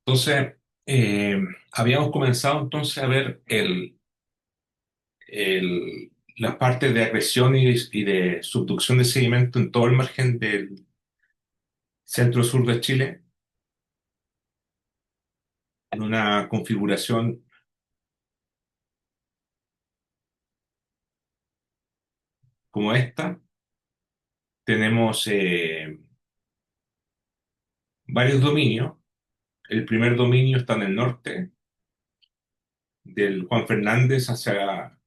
Entonces, habíamos comenzado entonces a ver las partes de acreción y de subducción de sedimento en todo el margen del centro-sur de Chile, en una configuración como esta. Tenemos varios dominios. El primer dominio está en el norte, del Juan Fernández hacia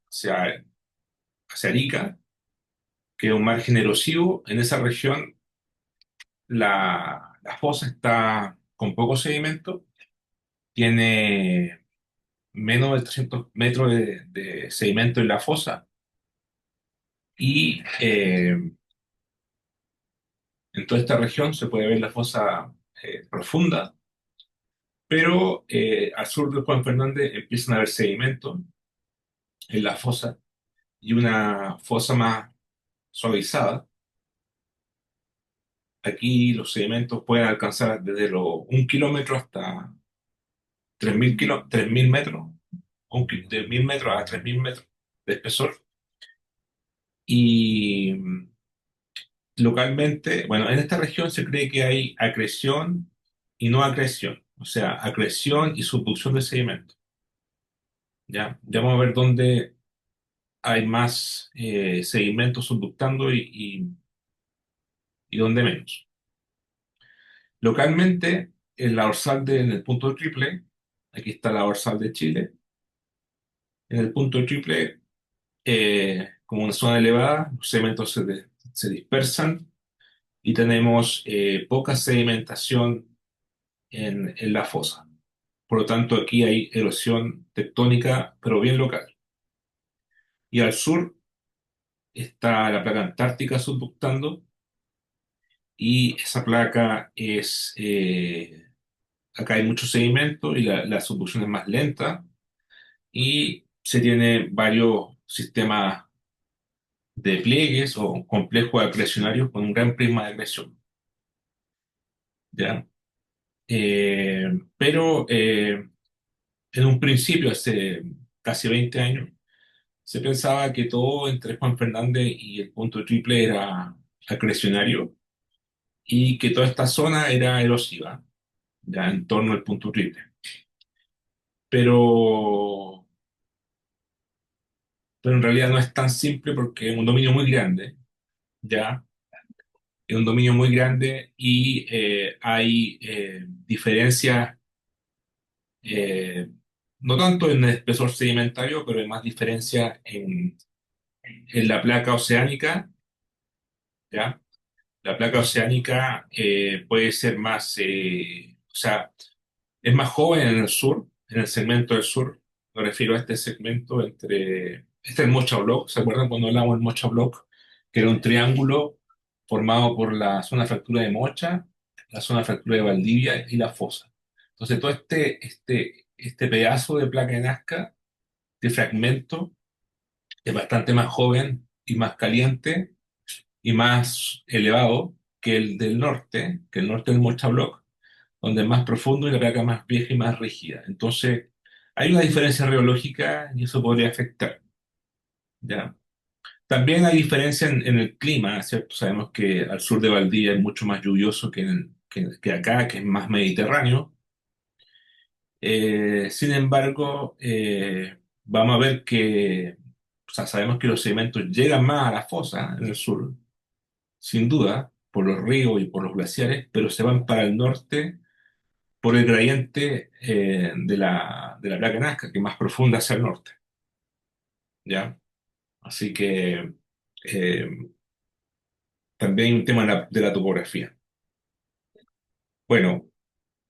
Arica, que es un margen erosivo. En esa región la fosa está con poco sedimento, tiene menos de 300 metros de sedimento en la fosa y en toda esta región se puede ver la fosa profunda, pero al sur de Juan Fernández empiezan a haber sedimentos en la fosa y una fosa más suavizada. Aquí los sedimentos pueden alcanzar desde los 1 kilómetro hasta 3.000 metros, de 1.000 metros a 3.000 metros de espesor. Y localmente, bueno, en esta región se cree que hay acreción y no acreción, o sea, acreción y subducción de sedimento. ¿Ya? Ya vamos a ver dónde hay más sedimento subductando y dónde menos. Localmente, en el punto triple, aquí está la dorsal de Chile, en el punto triple, como una zona elevada, los sedimentos se dispersan y tenemos poca sedimentación en la fosa. Por lo tanto, aquí hay erosión tectónica, pero bien local. Y al sur está la placa antártica subductando y esa placa acá hay mucho sedimento y la subducción es más lenta y se tiene varios sistemas de pliegues o complejos acrecionarios con un gran prisma de acreción, ¿ya? Pero en un principio, hace casi 20 años, se pensaba que todo entre Juan Fernández y el punto triple era acrecionario y que toda esta zona era erosiva, ya en torno al punto triple. Pero, pero en realidad no es tan simple porque es un dominio muy grande, ya es un dominio muy grande y hay diferencias, eh, no tanto en el espesor sedimentario, pero hay más diferencias en la placa oceánica, ¿ya? La placa oceánica puede ser más, o sea, es más joven en el sur, en el segmento del sur. Me refiero a este segmento este es el Mocha Block. ¿Se acuerdan cuando hablamos del Mocha Block? Que era un triángulo formado por la zona de fractura de Mocha, la zona de fractura de Valdivia y la fosa. Entonces, todo este pedazo de placa de Nazca, de fragmento, es bastante más joven y más caliente y más elevado que el norte del Mocha Block, donde es más profundo y la placa más vieja y más rígida. Entonces, hay una diferencia reológica y eso podría afectar, ¿ya? También hay diferencia en el clima, ¿cierto? Sabemos que al sur de Valdivia es mucho más lluvioso que acá, que es más mediterráneo. Sin embargo, vamos a ver que, o sea, sabemos que los sedimentos llegan más a la fosa en el sur, sin duda, por los ríos y por los glaciares, pero se van para el norte por el gradiente de la placa Nazca, que es más profunda hacia el norte, ¿ya? Así que eh, también hay un tema de la topografía. Bueno,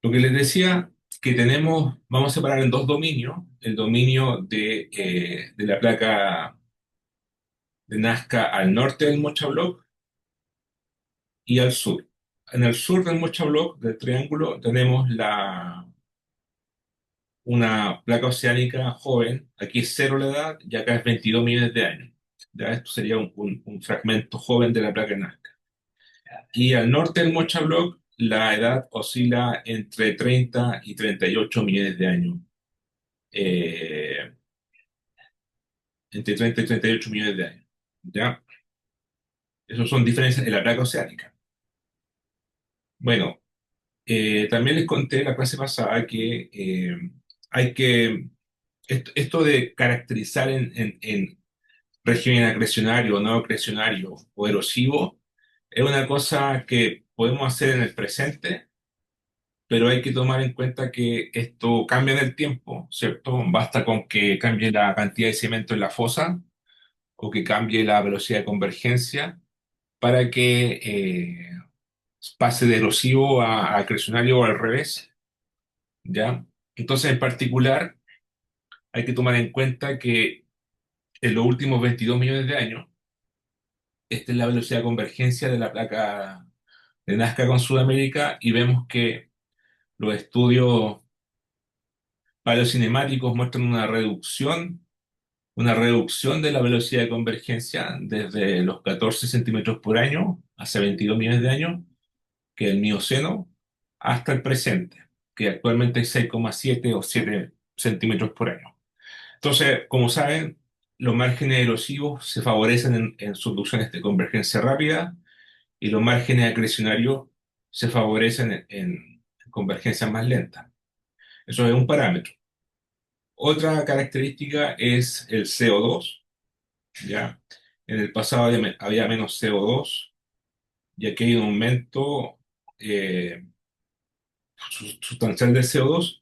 lo que les decía, que vamos a separar en dos dominios, el dominio de la placa de Nazca al norte del Mochabloc y al sur. En el sur del Mochabloc, del triángulo, tenemos una placa oceánica joven, aquí es cero la edad y acá es 22 millones de años. Ya esto sería un fragmento joven de la placa Nazca. Y al norte del Mochabloc la edad oscila entre 30 y 38 millones de años. Eh, Entre 30 y 38 millones de años. ¿Ya? Esas son diferencias en la placa oceánica. Bueno, también les conté la clase pasada que hay que, esto de caracterizar en régimen acrecionario o no acrecionario o erosivo, es una cosa que podemos hacer en el presente, pero hay que tomar en cuenta que esto cambia en el tiempo, ¿cierto? Basta con que cambie la cantidad de cemento en la fosa o que cambie la velocidad de convergencia para que pase de erosivo a acrecionario o al revés, ¿ya? Entonces, en particular, hay que tomar en cuenta que en los últimos 22 millones de años, esta es la velocidad de convergencia de la placa de Nazca con Sudamérica y vemos que los estudios paleocinemáticos muestran una reducción de la velocidad de convergencia desde los 14 centímetros por año, hace 22 millones de años, que el Mioceno, hasta el presente, que actualmente es 6,7 o 7 centímetros por año. Entonces, como saben, los márgenes erosivos se favorecen en subducciones de convergencia rápida y los márgenes acrecionarios se favorecen en convergencias más lentas. Eso es un parámetro. Otra característica es el CO2, ¿ya? En el pasado había menos CO2 y aquí hay un aumento eh, sustancial del CO2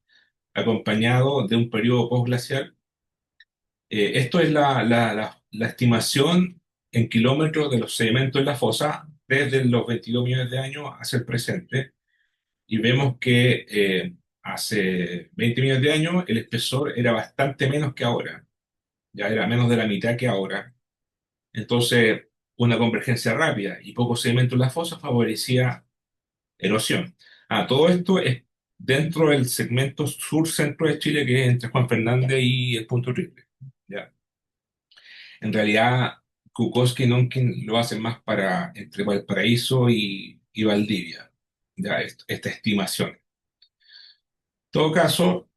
acompañado de un periodo postglacial. Esto es la estimación en kilómetros de los sedimentos en la fosa desde los 22 millones de años hacia el presente y vemos que hace 20 millones de años el espesor era bastante menos que ahora, ya era menos de la mitad que ahora. Entonces, una convergencia rápida y poco sedimento en la fosa favorecía erosión. Todo esto es dentro del segmento sur-centro de Chile, que es entre Juan Fernández y el Punto Triple. ¿Ya? En realidad, Kukoski y Nonkin lo hacen más para entre Valparaíso y Valdivia, ya esta estimación. En todo caso,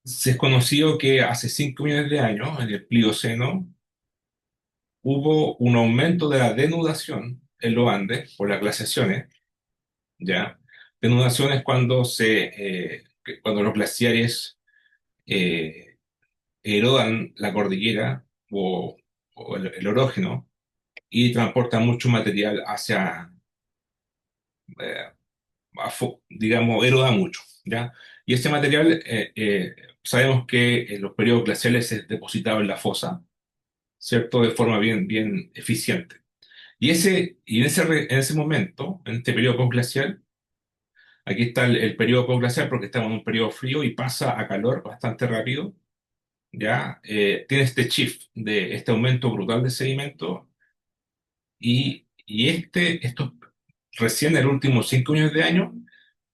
se es conocido que hace 5 millones de años, en el Plioceno, hubo un aumento de la denudación en los Andes por las glaciaciones, ¿ya? Denudación es cuando cuando los glaciares eh, erodan la cordillera o el orógeno y transportan mucho material hacia, eh, digamos, eroda mucho, ¿ya? Y ese material, sabemos que en los periodos glaciales se depositaba en la fosa, ¿cierto? De forma bien eficiente. En ese momento, en este periodo postglacial, aquí está el periodo postglacial porque estamos en un periodo frío y pasa a calor bastante rápido, ¿ya? Tiene este shift de este aumento brutal de sedimento y recién en los últimos 5 millones de años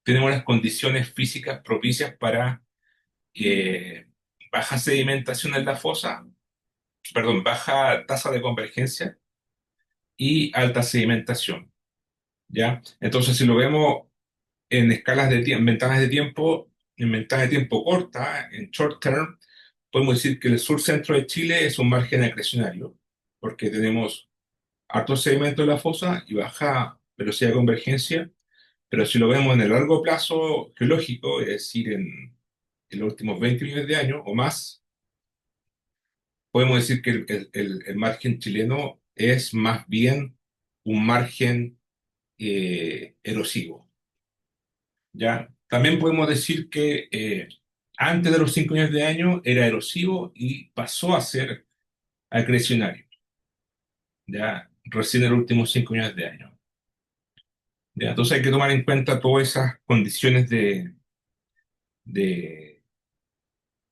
tenemos las condiciones físicas propicias para eh, baja sedimentación en la fosa, perdón, baja tasa de convergencia y alta sedimentación, ¿ya? Entonces, si lo vemos en escalas de tiempo, en ventanas de tiempo, en ventanas de tiempo corta, en short term, podemos decir que el sur-centro de Chile es un margen acrecionario, porque tenemos harto sedimento en la fosa y baja velocidad de convergencia, pero si lo vemos en el largo plazo geológico, es decir, en los últimos 20 millones de años o más, podemos decir que el margen chileno es más bien un margen erosivo, ¿ya? También podemos decir que antes de los 5 millones de años era erosivo y pasó a ser acrecionario, ¿ya? Recién en los últimos 5 millones de años. ¿Ya? Entonces hay que tomar en cuenta todas esas condiciones de,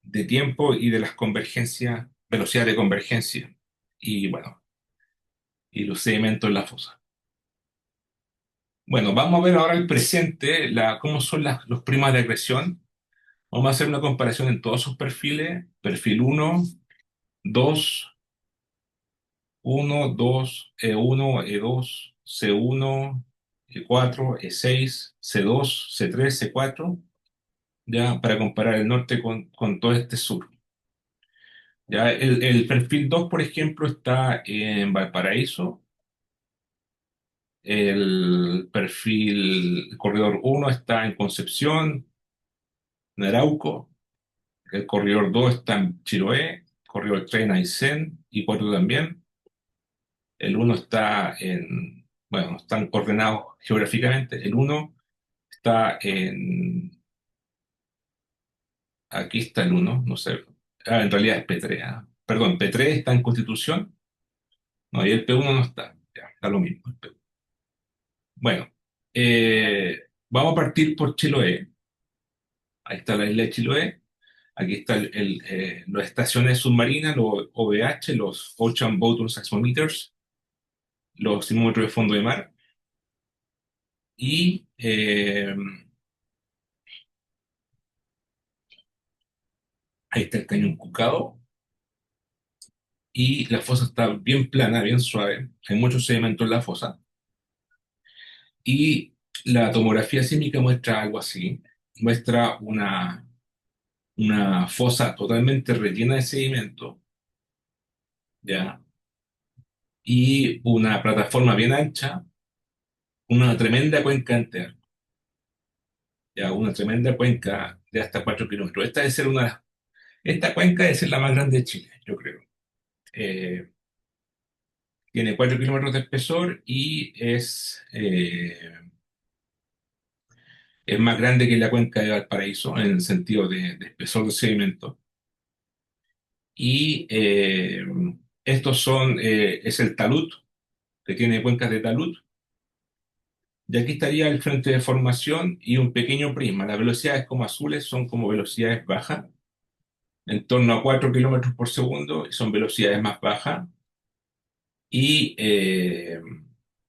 de tiempo y de las convergencias, velocidad de convergencia y bueno, y los sedimentos en la fosa. Bueno, vamos a ver ahora el presente, cómo son los primas de acreción. Vamos a hacer una comparación en todos sus perfiles, perfil 1, 2, 1, 2, E1, E2, C1 E4, E6, C2, C3, C4, ya para comparar el norte con todo este sur. Ya el perfil 2, por ejemplo, está en Valparaíso. El corredor uno está en Concepción, en Arauco. El corredor 2 está en Chiloé. Corredor 3 en Aysén y 4 también. El uno está bueno, no están ordenados geográficamente. El uno está aquí está el uno, no sé. En realidad es P3. Perdón, P3 está en Constitución. No, y el P1 no está. Ya, está lo mismo. Bueno, vamos a partir por Chiloé. Ahí está la isla de Chiloé. Aquí están las estaciones submarinas, los OVH, los Ocean Bottom Seismometers, los sismómetros de fondo de mar. Y ahí está el cañón Cucao. Y la fosa está bien plana, bien suave. Hay mucho sedimento en la fosa. Y la tomografía sísmica muestra algo así. Muestra una fosa totalmente rellena de sedimento, ¿ya? Y una plataforma bien ancha, una tremenda cuenca entera, ¿ya? Una tremenda cuenca de hasta 4 kilómetros. Esta cuenca debe ser la más grande de Chile, yo creo. Eh, Tiene 4 kilómetros de espesor y es más grande que la cuenca de Valparaíso en el sentido de espesor de sedimento. Y es el talud, que tiene cuencas de talud. Y aquí estaría el frente de formación y un pequeño prisma. Las velocidades como azules son como velocidades bajas, en torno a 4 kilómetros por segundo, y son velocidades más bajas. Y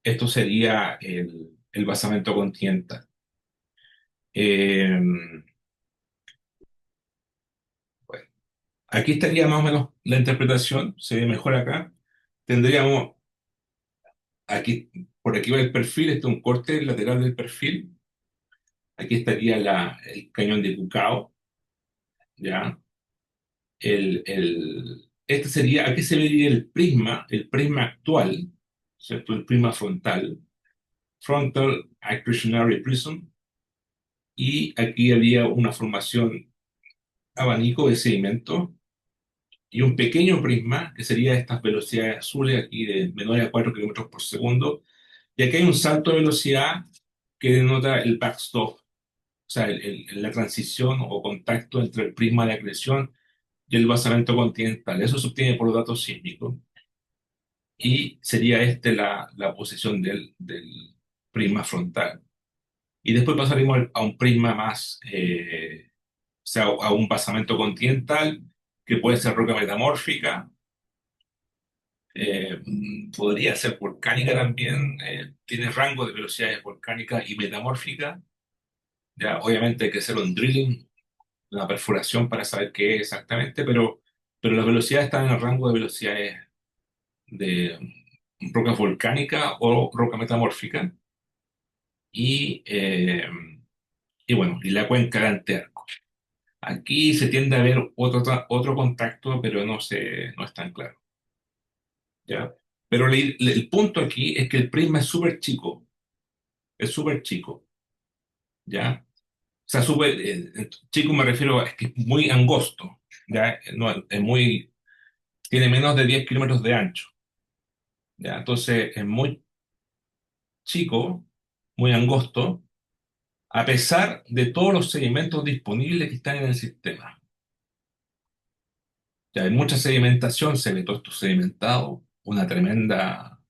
esto sería el basamento continental. Eh, bueno, aquí estaría más o menos la interpretación, se ve mejor acá. Tendríamos aquí, por aquí va el perfil, este es un corte lateral del perfil. Aquí estaría el cañón de Cucao, ¿ya? Este sería, aquí se vería el prisma actual, ¿cierto? El prisma frontal, Frontal Accretionary Prism, y aquí había una formación abanico de sedimento y un pequeño prisma, que sería estas velocidades azules aquí de menores a 4 kilómetros por segundo, y aquí hay un salto de velocidad que denota el backstop, o sea, la transición o contacto entre el prisma de acreción y el basamento continental. Eso se obtiene por datos sísmicos. Y sería la posición del prisma frontal. Y después pasaremos a un prisma más, o sea, a un basamento continental, que puede ser roca metamórfica, podría ser volcánica también, tiene rango de velocidades volcánicas y metamórficas. Ya, obviamente hay que hacer un drilling, una perforación para saber qué es exactamente, pero las velocidades están en el rango de velocidades de roca volcánica o roca metamórfica. Y, eh, y bueno, y la cuenca de Anterco. Aquí se tiende a ver otro contacto, pero no es tan claro, ¿ya? Pero el punto aquí es que el prisma es súper chico, ¿ya? O sea, súper chico me refiero a que es muy angosto, ¿ya? No, tiene menos de 10 kilómetros de ancho, ¿ya? Entonces es muy chico, muy angosto, a pesar de todos los sedimentos disponibles que están en el sistema. Ya hay mucha sedimentación, se ve todo esto sedimentado, una tremenda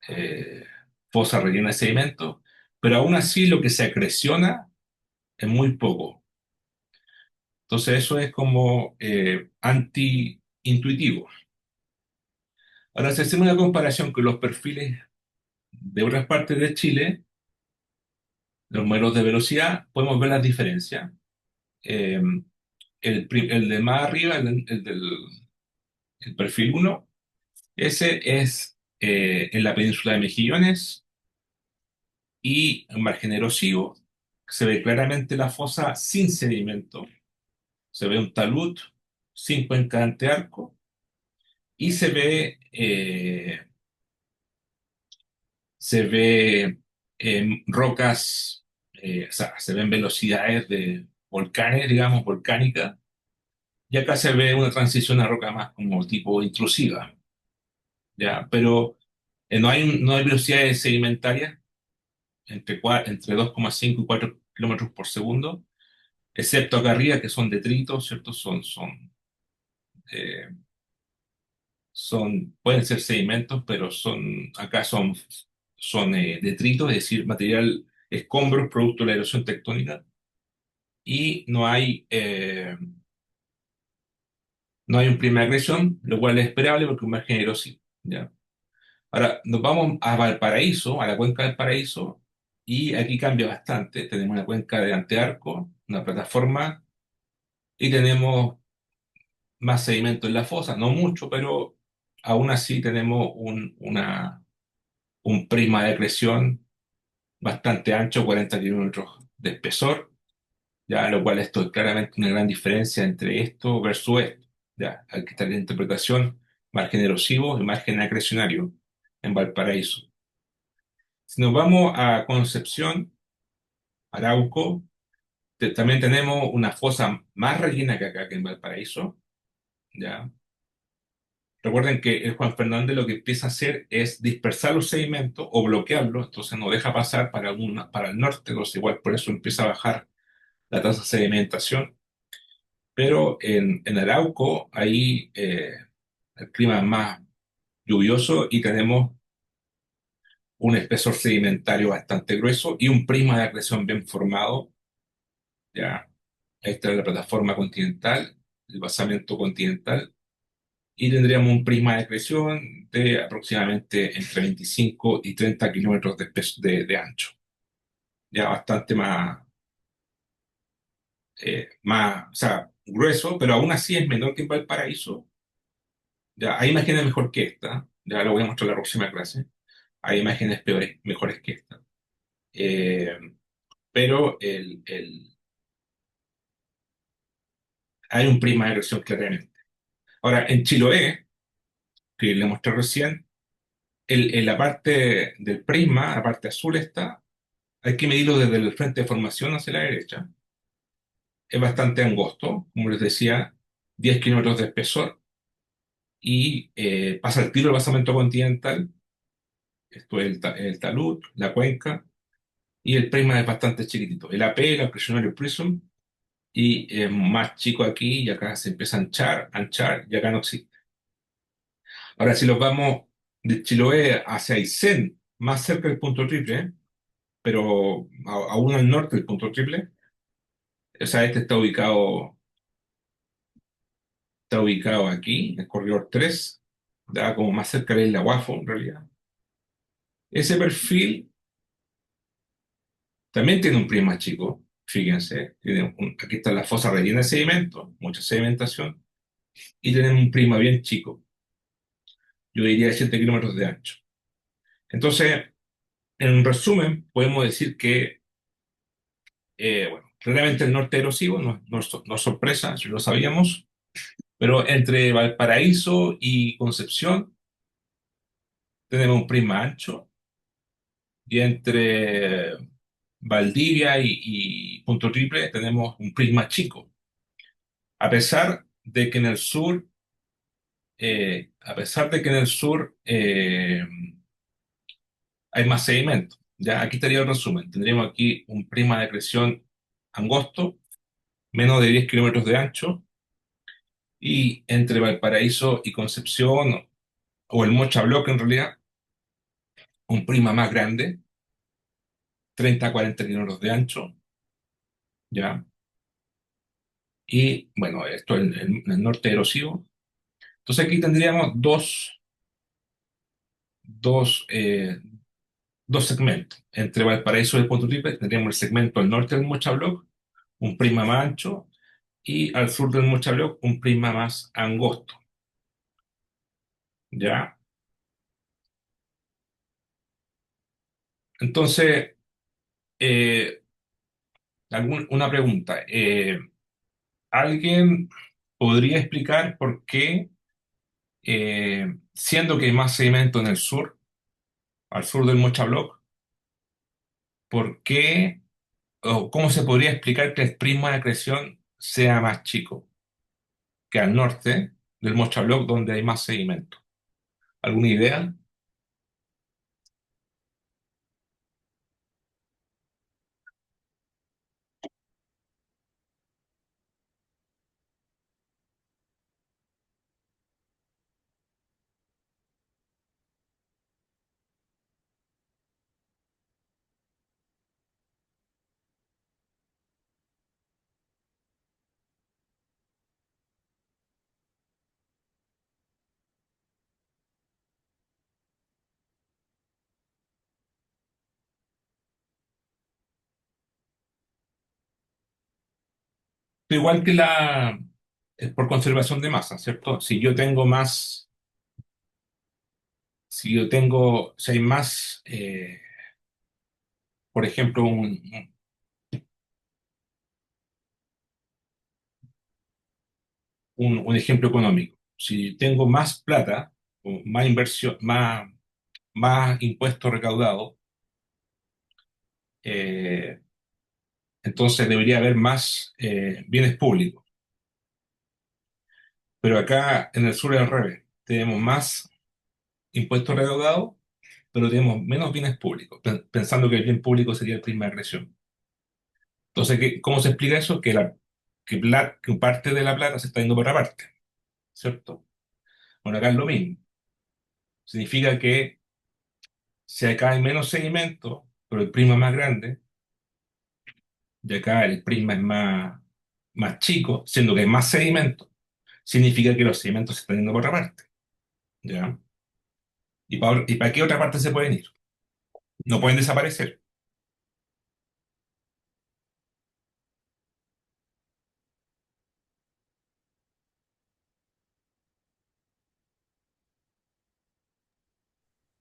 eh, fosa rellena de sedimento, pero aún así lo que se acreciona es muy poco. Entonces eso es como anti-intuitivo. Ahora, si hacemos una comparación con los perfiles de otras partes de Chile, los modelos de velocidad, podemos ver las diferencias. Eh, el de más arriba, el perfil uno, ese es en la península de Mejillones, y en margen erosivo se ve claramente la fosa sin sedimento, se ve un talud sin cuenca de antearco y se ve rocas, o sea, se ven velocidades de volcanes, digamos, volcánicas, y acá se ve una transición a roca más como tipo intrusiva, ¿ya? Pero no hay velocidades sedimentarias entre 2,5 y 4 kilómetros por segundo, excepto acá arriba que son detritos, ¿cierto? Eh, pueden ser sedimentos, pero acá son detritos, es decir, material, escombros producto de la erosión tectónica, y no hay un clima de agresión, lo cual es esperable porque es un margen erosivo, ¿ya? Ahora, nos vamos a Valparaíso, a la cuenca del Paraíso, y aquí cambia bastante. Tenemos una cuenca de Antearco, una plataforma, y tenemos más sedimento en la fosa, no mucho, pero aún así tenemos un prisma de acreción bastante ancho, 40 kilómetros de espesor, ya, lo cual esto es claramente una gran diferencia entre esto versus esto. Ya, aquí está la interpretación, margen erosivo y margen acrecionario en Valparaíso. Si nos vamos a Concepción, Arauco, también tenemos una fosa más rellena que acá, que en Valparaíso, ¿ya? Recuerden que el Juan Fernández lo que empieza a hacer es dispersar los sedimentos o bloquearlos, entonces no deja pasar para el norte, entonces igual por eso empieza a bajar la tasa de sedimentación. Pero en Arauco, ahí el clima es más lluvioso y tenemos un espesor sedimentario bastante grueso y un prisma de acreción bien formado. Ya, esta es la plataforma continental, el basamento continental, y tendríamos un prisma de acreción de aproximadamente entre 25 y 30 kilómetros de ancho. Ya bastante o sea, grueso, pero aún así es menor que en Valparaíso. Ya, hay imágenes mejor que esta, ya lo voy a mostrar en la próxima clase. Hay imágenes peores, mejores que esta. Eh, pero hay un prisma de acreción claramente. Ahora, en Chiloé, que le mostré recién, en la parte del prisma, la parte azul está, hay que medirlo desde el frente de formación hacia la derecha. Es bastante angosto, como les decía, 10 kilómetros de espesor, y pasa el tiro del basamento continental, esto es el talud, la cuenca, y el prisma es bastante chiquitito. El AP, el Accretionary Prism, y es más chico aquí, y acá se empieza a anchar, y acá no existe. Ahora, si los vamos de Chiloé hacia Aysén, más cerca del punto triple, pero aún al norte del punto triple, o sea, este está ubicado aquí, en el corredor 3, da como más cerca de la Guafo, en realidad. Ese perfil también tiene un prisma chico, fíjense. Aquí está la fosa rellena de sedimento, mucha sedimentación, y tienen un prisma bien chico, yo diría de 7 kilómetros de ancho. Entonces, en resumen, podemos decir que, bueno, claramente el norte erosivo no es sorpresa, si lo sabíamos, pero entre Valparaíso y Concepción tenemos un prisma ancho, y entre Valdivia y Punto Triple tenemos un prisma chico, a pesar de que en el sur, hay más sedimento. Ya, aquí estaría el resumen. Tendríamos aquí un prisma de acreción angosto, menos de 10 kilómetros de ancho, y entre Valparaíso y Concepción, o el Mocha Bloque en realidad, un prisma más grande, 30 a 40 kilómetros de ancho, ¿ya? Y bueno, esto en el norte erosivo. Entonces aquí tendríamos dos, eh, dos segmentos. Entre Valparaíso y el Punto Triple tendríamos el segmento al norte del Mochabloc, un prisma más ancho, y al sur del Mochabloc un prisma más angosto. ¿Ya? Entonces, eh, una pregunta. ¿Alguien podría explicar por qué, siendo que hay más sedimento en el sur, al sur del Mochabloc, por qué o cómo se podría explicar que el prisma de acreción sea más chico que al norte del Mochabloc donde hay más sedimento? ¿Alguna idea? Igual que es por conservación de masa, ¿cierto? Si yo tengo más, si hay más, por ejemplo, un ejemplo económico. Si tengo más plata, o más inversión, más impuestos recaudados, eh, entonces debería haber más bienes públicos. Pero acá en el sur es al revés. Tenemos más impuestos recaudados, pero tenemos menos bienes públicos, pensando que el bien público sería el prisma de agresión. Entonces, ¿cómo se explica eso? Que parte de la plata se está yendo por otra parte, ¿cierto? Bueno, acá es lo mismo. Significa que si acá hay menos sedimento, pero el prisma es más grande, y acá el prisma es más chico, siendo que hay más sedimento, significa que los sedimentos se están yendo por otra parte, ¿ya? ¿Y para qué otra parte se pueden ir? No pueden desaparecer.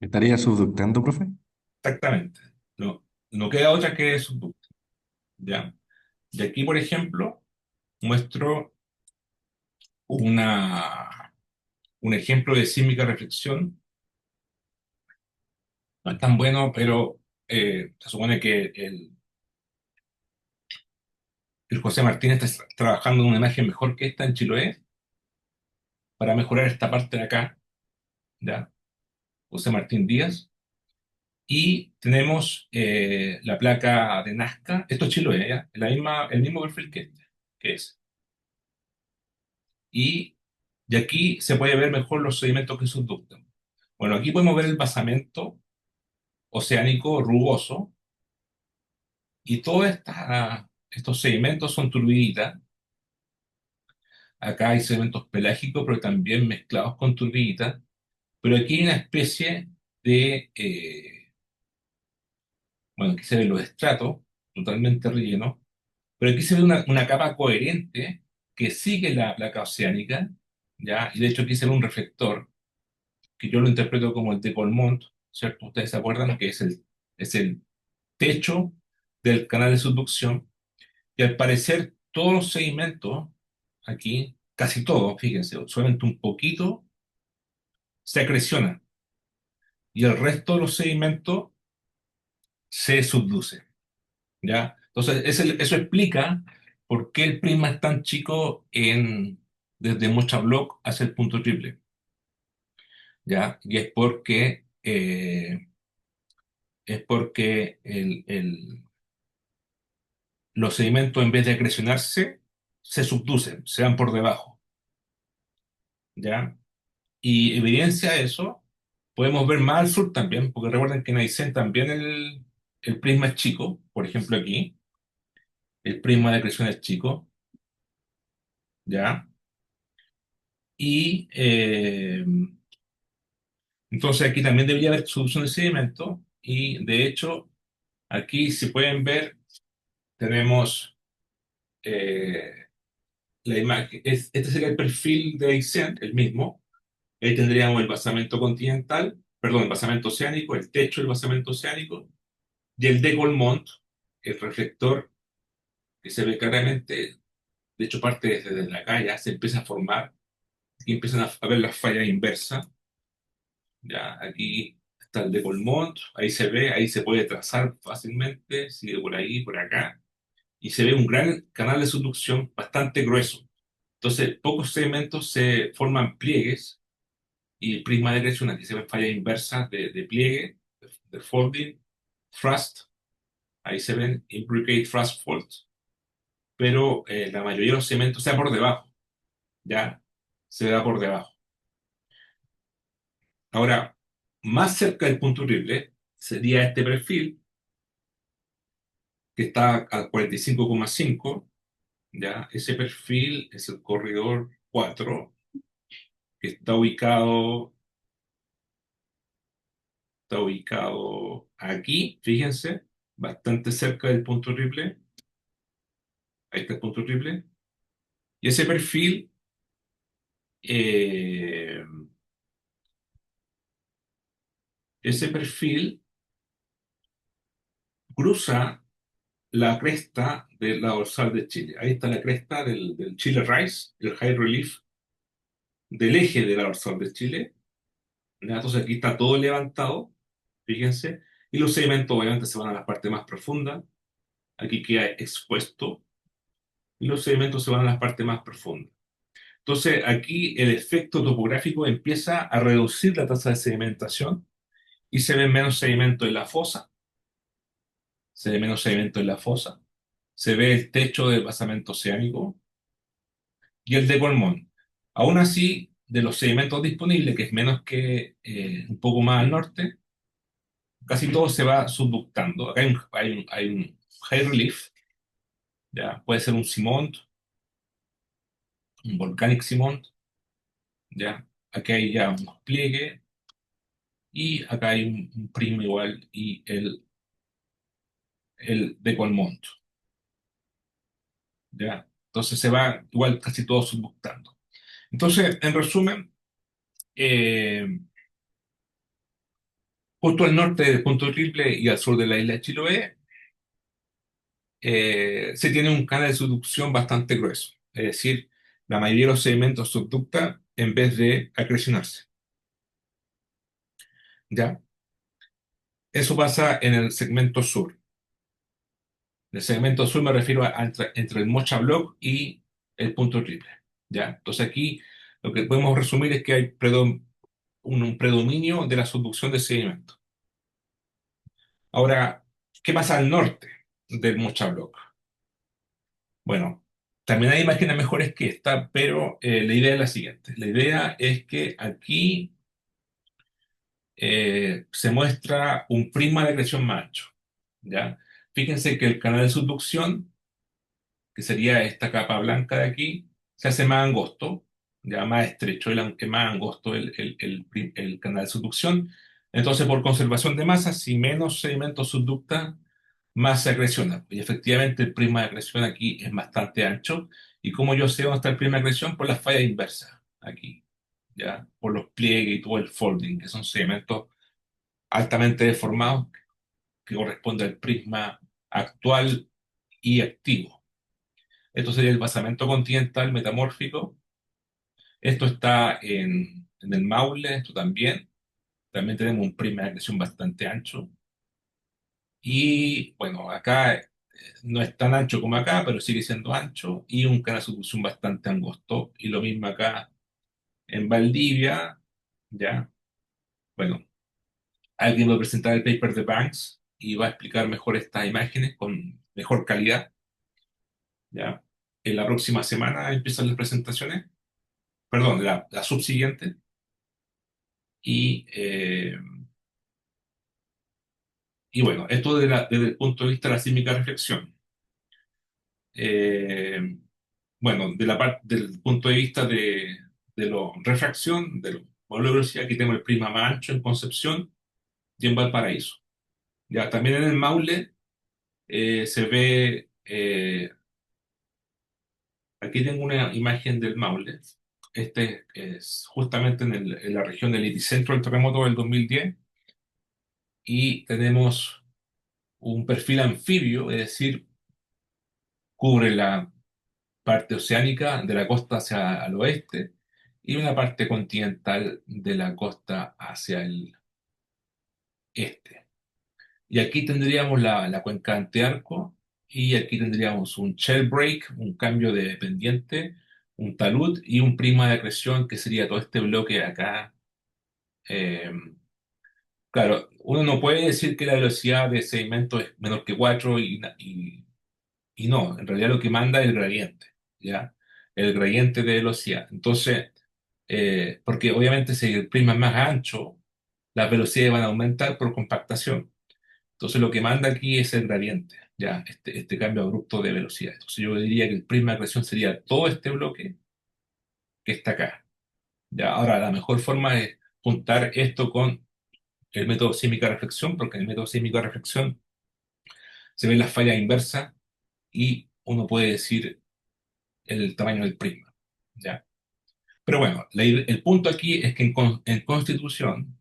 ¿Estaría subductando, profe? Exactamente. No queda otra que subducto, ¿ya? Y aquí, por ejemplo, muestro un ejemplo de sísmica reflexión. No es tan bueno, pero se supone que el José Martínez está trabajando en una imagen mejor que esta en Chiloé para mejorar esta parte de acá, ¿ya? José Martín Díaz. Y tenemos la placa de Nazca. Esto es Chiloé, ¿ya? El mismo perfil que este, que es. Y, y aquí se puede ver mejor los sedimentos que subductan. Bueno, aquí podemos ver el basamento oceánico rugoso y todos estos sedimentos son turbiditas. Acá hay sedimentos pelágicos, pero también mezclados con turbiditas. Pero aquí hay una especie de, bueno, aquí se ven los estratos totalmente rellenos, pero aquí se ve una capa coherente que sigue la placa oceánica, ¿ya? Y de hecho aquí se ve un reflector, que yo lo interpreto como el de Colmont, ¿cierto? Ustedes se acuerdan que es el techo del canal de subducción, y al parecer todos los sedimentos aquí, casi todos, fíjense, solamente un poquito se acreciona y el resto de los sedimentos se subduce, ¿ya? Entonces, eso explica por qué el prisma es tan chico desde Mochabloc hacia el punto triple, ¿ya? Y es porque los sedimentos, en vez de acrecionarse, se subducen, se van por debajo, ¿ya? Y evidencia eso, podemos ver más al sur también, porque recuerden que en Aysén también el prisma es chico, por ejemplo aquí, el prisma de acreción es chico, ¿ya? Y entonces aquí también debería haber solución de sedimento, y de hecho aquí si pueden ver, tenemos eh, la imagen, este sería el perfil de Aysén, el mismo. Ahí tendríamos el basamento continental, perdón, el basamento oceánico, el techo del basamento oceánico y el de Colmont, el reflector que se ve claramente, de hecho parte desde la calle, ya se empieza a formar y empiezan a ver las fallas inversas. Ya, aquí está el de Colmont, ahí se ve, ahí se puede trazar fácilmente, sigue por ahí, por acá, y se ve un gran canal de subducción bastante grueso. Entonces, pocos segmentos se forman pliegues y el prisma de elección, aquí se ven fallas inversas de pliegue, de folding, thrust, ahí se ven imbricate thrust faults, pero la mayoría de los segmentos, o sea, por debajo, ya se da por debajo. Ahora, más cerca del punto horrible sería este perfil que está a 45,5, ya ese perfil es el corredor 4 que está ubicado aquí, fíjense, bastante cerca del punto triple, ahí está el punto triple, y eh, ese perfil cruza la cresta de la dorsal de Chile. Ahí está la cresta del Chile Rise, el high relief del eje de la dorsal de Chile. ¿Ya? Entonces aquí está todo levantado, fíjense, y los sedimentos obviamente se van a las partes más profundas. Aquí queda expuesto y los sedimentos se van a las partes más profundas. Entonces, aquí el efecto topográfico empieza a reducir la tasa de sedimentación y se ve menos sedimento en la fosa, se ve menos sedimento en la fosa, se ve el techo del basamento oceánico y el de Colmón. Aún así, de los sedimentos disponibles, que es menos que un poco más al norte, casi todo se va subductando. Acá hay un high relief, ya puede ser un Simont, un volcanic Simont, ya. Aquí hay ya unos pliegues y acá hay un prisma igual y el de Colmont, ya. Entonces se va igual casi todo subductando. Entonces, en resumen, eh, justo al norte del punto triple y al sur de la isla de Chiloé, se tiene un canal de subducción bastante grueso. Es decir, la mayoría de los sedimentos subducta en vez de acrecionarse. ¿Ya? Eso pasa en el segmento sur. En el segmento sur me refiero entre el Mocha Block y el punto triple. ¿Ya? Entonces aquí lo que podemos resumir es que hay un predominio de la subducción de sedimentos. Ahora, ¿qué pasa al norte del Mocha Block? Bueno, también hay imágenes mejores que esta, pero la idea es la siguiente. La idea es que aquí se muestra un prisma de acreción más ancho, ¿ya? Fíjense que el canal de subducción, que sería esta capa blanca de aquí, se hace más angosto, ya más estrecho, más angosto el canal de subducción. Entonces, por conservación de masa, si menos sedimento subducta, más se acreciona. Y efectivamente el prisma de acreción aquí es bastante ancho. ¿Y como yo sé dónde está el prisma de acreción? Por las fallas inversas, aquí, ¿ya? Por los pliegues y todo el folding, que son sedimentos altamente deformados que corresponde al prisma actual y activo. Esto sería el basamento continental metamórfico. Esto está en el Maule, esto también. También tenemos un prisma de acreción bastante ancho. Y bueno, acá no es tan ancho como acá, pero sigue siendo ancho. Y un canal de subducción bastante angosto. Y lo mismo acá en Valdivia, ¿ya? Bueno, alguien va a presentar el paper de Banks y va a explicar mejor estas imágenes con mejor calidad, ¿ya? En la próxima semana empiezan las presentaciones, perdón, la subsiguiente. Y, eh, y bueno, esto desde el punto de vista de la sísmica reflexión. Eh, bueno, del punto de vista de la refracción, de los modelos de velocidad, aquí tengo el prisma más ancho en Concepción y en Valparaíso. Ya, también en el Maule se ve, aquí tengo una imagen del Maule. Este es justamente en la región del epicentro del terremoto del 2010 y tenemos un perfil anfibio, es decir, cubre la parte oceánica de la costa hacia el oeste y una parte continental de la costa hacia el este. Y aquí tendríamos la cuenca Antearco y aquí tendríamos un shell break, un cambio de pendiente, un talud y un prisma de acreción que sería todo este bloque de acá. Eh, claro, uno no puede decir que la velocidad de sedimento es menor que 4 y no, en realidad lo que manda es el gradiente, ¿ya? El gradiente de velocidad. Entonces, porque obviamente si el prisma es más ancho, las velocidades van a aumentar por compactación. Entonces lo que manda aquí es el gradiente, ya, este cambio abrupto de velocidad. Entonces yo diría que el prisma de acreción sería todo este bloque que está acá. Ya, ahora la mejor forma es juntar esto con el método sísmico de reflexión, porque en el método sísmico de reflexión se ven las fallas inversas y uno puede decir el tamaño del prisma. ¿Ya? Pero bueno, el punto aquí es que en Constitución,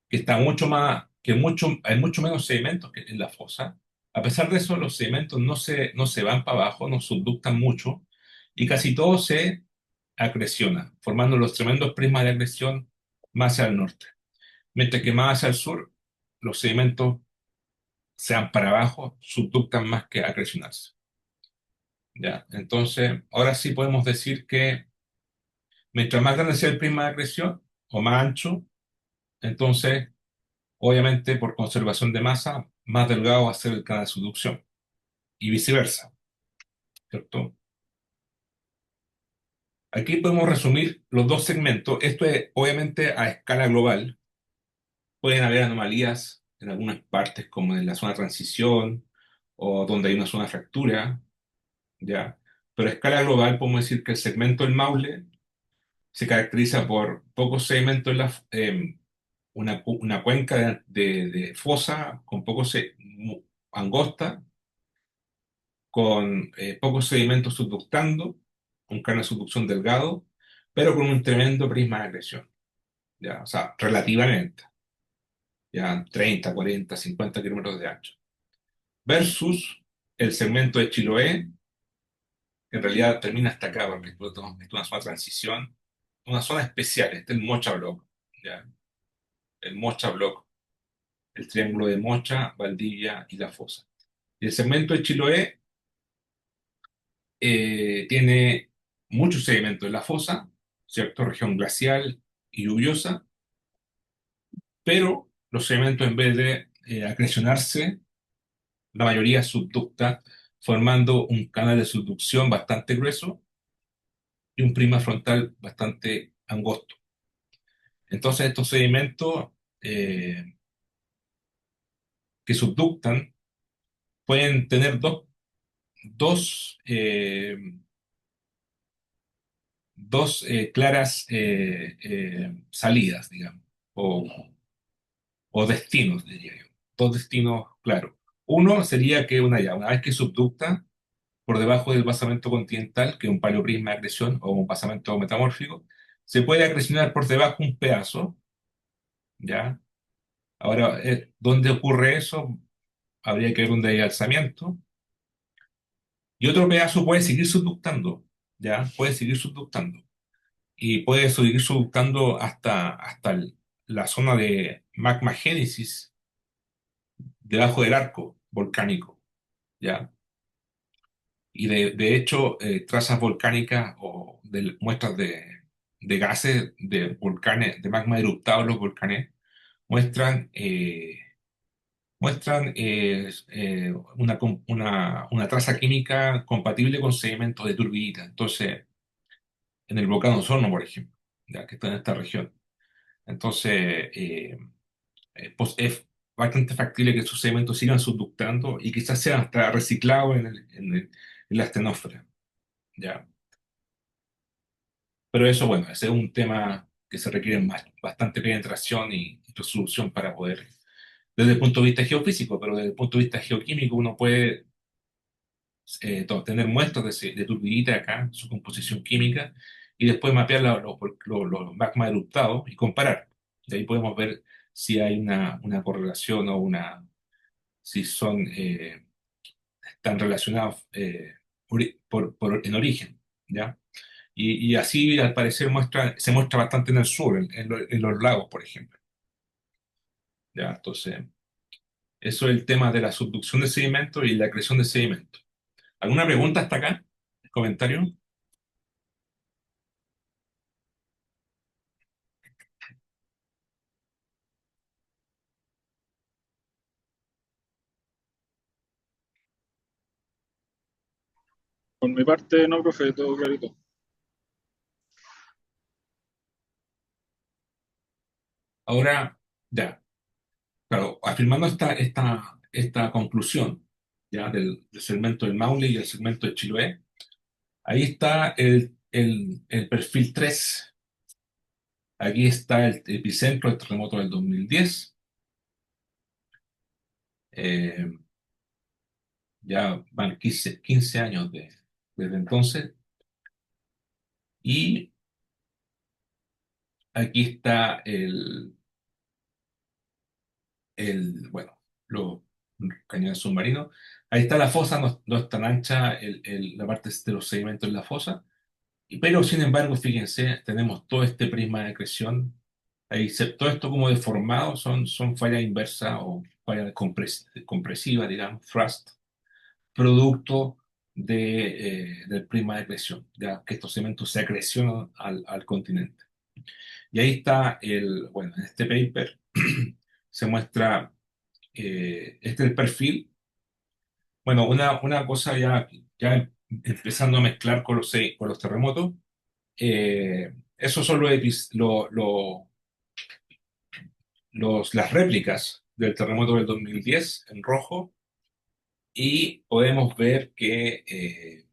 que está mucho más, que mucho, hay mucho menos sedimentos que en la fosa, a pesar de eso, los sedimentos no se van para abajo, no subductan mucho, y casi todo se acreciona, formando los tremendos prismas de acreción más hacia el norte. Mientras que más hacia el sur, los sedimentos se van para abajo, subductan más que acrecionarse. ¿Ya? Entonces, ahora sí podemos decir que mientras más grande sea el prisma de acreción, o más ancho, entonces, obviamente, por conservación de masa, más delgado va a ser el canal de subducción y viceversa, ¿cierto? Aquí podemos resumir los dos segmentos. Esto es, obviamente, a escala global. Pueden haber anomalías en algunas partes, como en la zona de transición o donde hay una zona de fractura, ¿ya? Pero a escala global podemos decir que el segmento del Maule se caracteriza por pocos sedimentos en una cuenca de fosa con angosta, con pocos sedimentos subductando, un canal de subducción delgado, pero con un tremendo prisma de acreción, ¿ya? O sea, relativamente, ya 30, 40, 50 kilómetros de ancho, versus el segmento de Chiloé, que en realidad termina hasta acá, porque esto es una zona de transición, una zona especial, este es el Mocha Block, ¿ya? El Mocha Block, el triángulo de Mocha, Valdivia y La Fosa. Y el segmento de Chiloé tiene muchos sedimentos en la fosa, ¿cierto? Región glacial y lluviosa, pero los sedimentos en vez de acrecionarse, la mayoría subducta, formando un canal de subducción bastante grueso y un prisma frontal bastante angosto. Entonces estos sedimentos que subductan pueden tener dos, eh, dos claras salidas, digamos, o, o destinos, diría yo. Dos destinos claros. Uno sería que una vez que subducta por debajo del basamento continental, que es un paleoprisma de acreción o un basamento metamórfico, se puede acrecionar por debajo un pedazo, ¿ya? Ahora, ¿dónde ocurre eso? Habría que ver dónde hay alzamiento. Y otro pedazo puede seguir subductando, ¿ya? Puede seguir subductando. Y puede seguir subductando hasta la zona de magma génesis debajo del arco volcánico, ¿ya? Y de hecho, trazas volcánicas o muestras de gases de volcanes, de magma eruptado en los volcanes, muestran, una traza química compatible con sedimentos de turbidita. Entonces, en el volcán Osorno, por ejemplo, ya que está en esta región. Entonces, pues es bastante factible que esos sedimentos sigan subductando y quizás sean hasta reciclados en la asterósfera, ¿ya? Pero eso, bueno, ese es un tema que se requiere bastante penetración y resolución para poder, desde el punto de vista geofísico, pero desde el punto de vista geoquímico uno puede tener muestras de turbidita acá, su composición química, y después mapear los magmas eruptados y comparar. De ahí podemos ver si hay una correlación o una si son, están relacionados en origen, ¿ya? Y así, al parecer, se muestra bastante en el sur, en los lagos, por ejemplo, ¿ya? Entonces, eso es el tema de la subducción de sedimentos y la creación de sedimentos. ¿Alguna pregunta hasta acá? ¿Comentario? Por mi parte, no, profe, todo clarito. Ahora, ya, claro, afirmando esta conclusión, ya, del segmento del Maule y el segmento de Chiloé, ahí está el perfil 3. Aquí está el epicentro del terremoto del 2010. Eh, ya van 15 años desde entonces. Y aquí está bueno, los cañones submarinos. Ahí está la fosa, no, no es tan ancha la parte de los sedimentos en la fosa. Pero sin embargo, fíjense, tenemos todo este prisma de acreción. Ahí todo esto como deformado son fallas inversas o fallas compresivas, digamos, thrust, producto del prisma de acreción, ya que estos cementos se acrecionan al continente. Y ahí está bueno, en este paper se muestra, este es el perfil. Bueno, una cosa ya empezando a mezclar con los terremotos, esos son las réplicas del terremoto del 2010 en rojo, y podemos ver que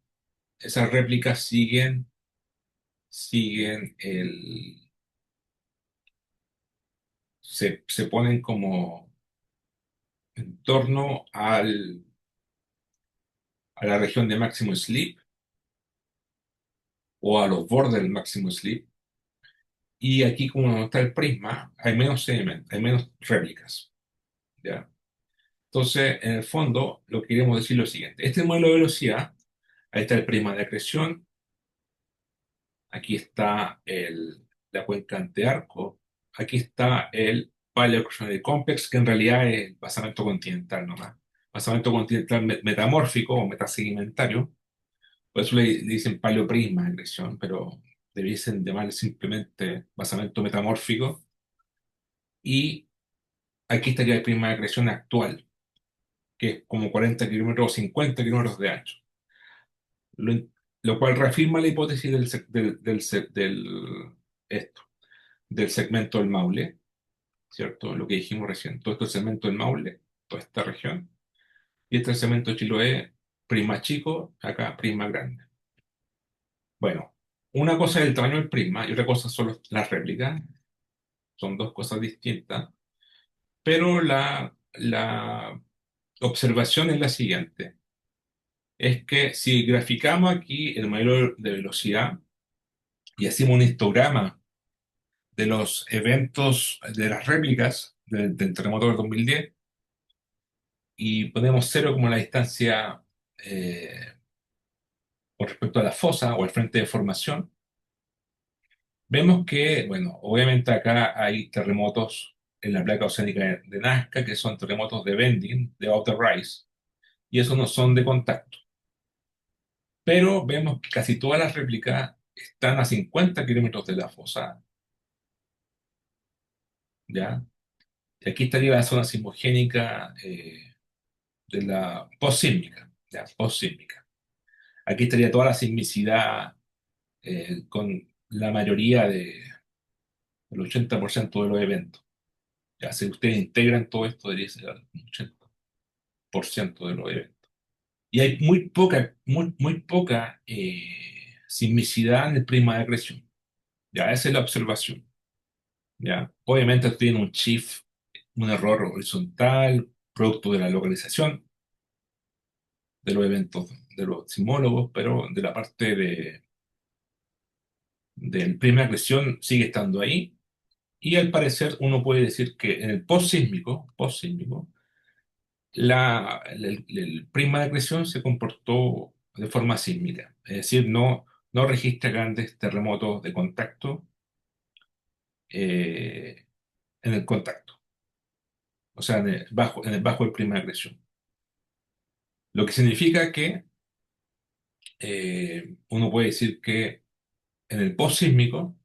esas réplicas siguen se ponen como en torno a la región de máximo slip o a los bordes del máximo slip. Y aquí, como no está el prisma, hay menos sedimentos, hay menos réplicas, ¿ya? Entonces, en el fondo, lo que queremos decir es lo siguiente. Este modelo de velocidad, ahí está el prisma de acreción, aquí está la cuenca antearco, aquí está el Paleoceanic Complex, que en realidad es el basamento continental nomás. Basamento continental metamórfico o metasedimentario, por eso le dicen paleoprisma de acreción, pero debiesen llamarle simplemente basamento metamórfico. Y aquí estaría el prisma de acreción actual, que es como 40 kilómetros o 50 kilómetros de ancho. lo, lo cual reafirma la hipótesis esto, del segmento del Maule, ¿cierto? Lo que dijimos recién, todo esto es el segmento del Maule, toda esta región, y este es el segmento de Chiloé, prisma chico, acá prisma grande. Bueno, una cosa es el tamaño del prisma y otra cosa son las réplicas, son dos cosas distintas, pero la observación es la siguiente, es que si graficamos aquí el modelo de velocidad y hacemos un histograma de los eventos, de las réplicas del terremoto del 2010, y ponemos cero como la distancia con respecto a la fosa o al frente de formación, vemos que, bueno, obviamente acá hay terremotos en la placa oceánica de Nazca, que son terremotos de bending, de outer rise, y esos no son de contacto. Pero vemos que casi todas las réplicas están a 50 kilómetros de la fosa, ¿ya? Y aquí estaría la zona sismogénica de la postsísmica, ¿ya? Postsísmica. Aquí estaría toda la sismicidad con la mayoría del 80% de los eventos. Ya, si ustedes integran todo esto, debería ser un 80% de los eventos. Y hay muy poca sismicidad en el prisma de acreción. Ya, esa es la observación. Ya, obviamente tiene un shift, un error horizontal, producto de la localización de los eventos de los sismólogos, pero de la parte del prisma de acreción sigue estando ahí. Y al parecer uno puede decir que en el postsísmico, el prisma de acreción se comportó de forma sísmica, es decir, no registra grandes terremotos de contacto eh, en el contacto, o sea, bajo el prisma de acreción. Lo que significa que uno puede decir que en el postsísmico,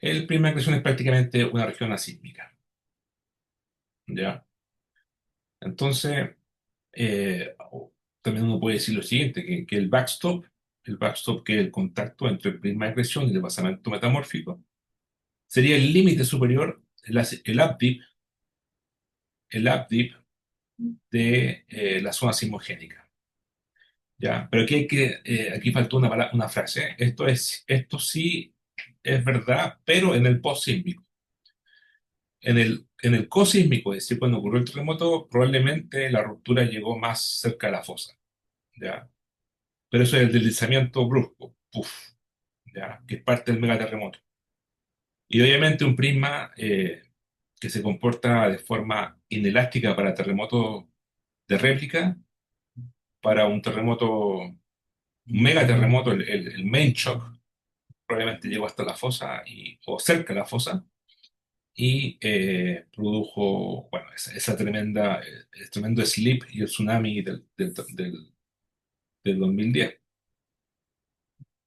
el prisma de acreción es prácticamente una región asísmica, ¿ya? Entonces, también uno puede decir lo siguiente, que el backstop que es el contacto entre el prisma de acreción y el basamento metamórfico, sería el límite superior, el updip de la zona sismogénica. ¿Ya? Pero aquí faltó una frase. Esto sí es verdad, pero en el postsísmico. En el cosísmico, es decir, cuando ocurrió el terremoto, probablemente la ruptura llegó más cerca de la fosa. ¿Ya? Pero eso es el deslizamiento brusco, puf, ¿ya? Que es parte del megaterremoto. Y obviamente un prisma que se comporta de forma inelástica para terremotos de réplica, para un megaterremoto, el main shock, probablemente llegó hasta la fosa o cerca de la fosa y produjo, bueno, esa tremenda, el tremendo slip y el tsunami del 2010.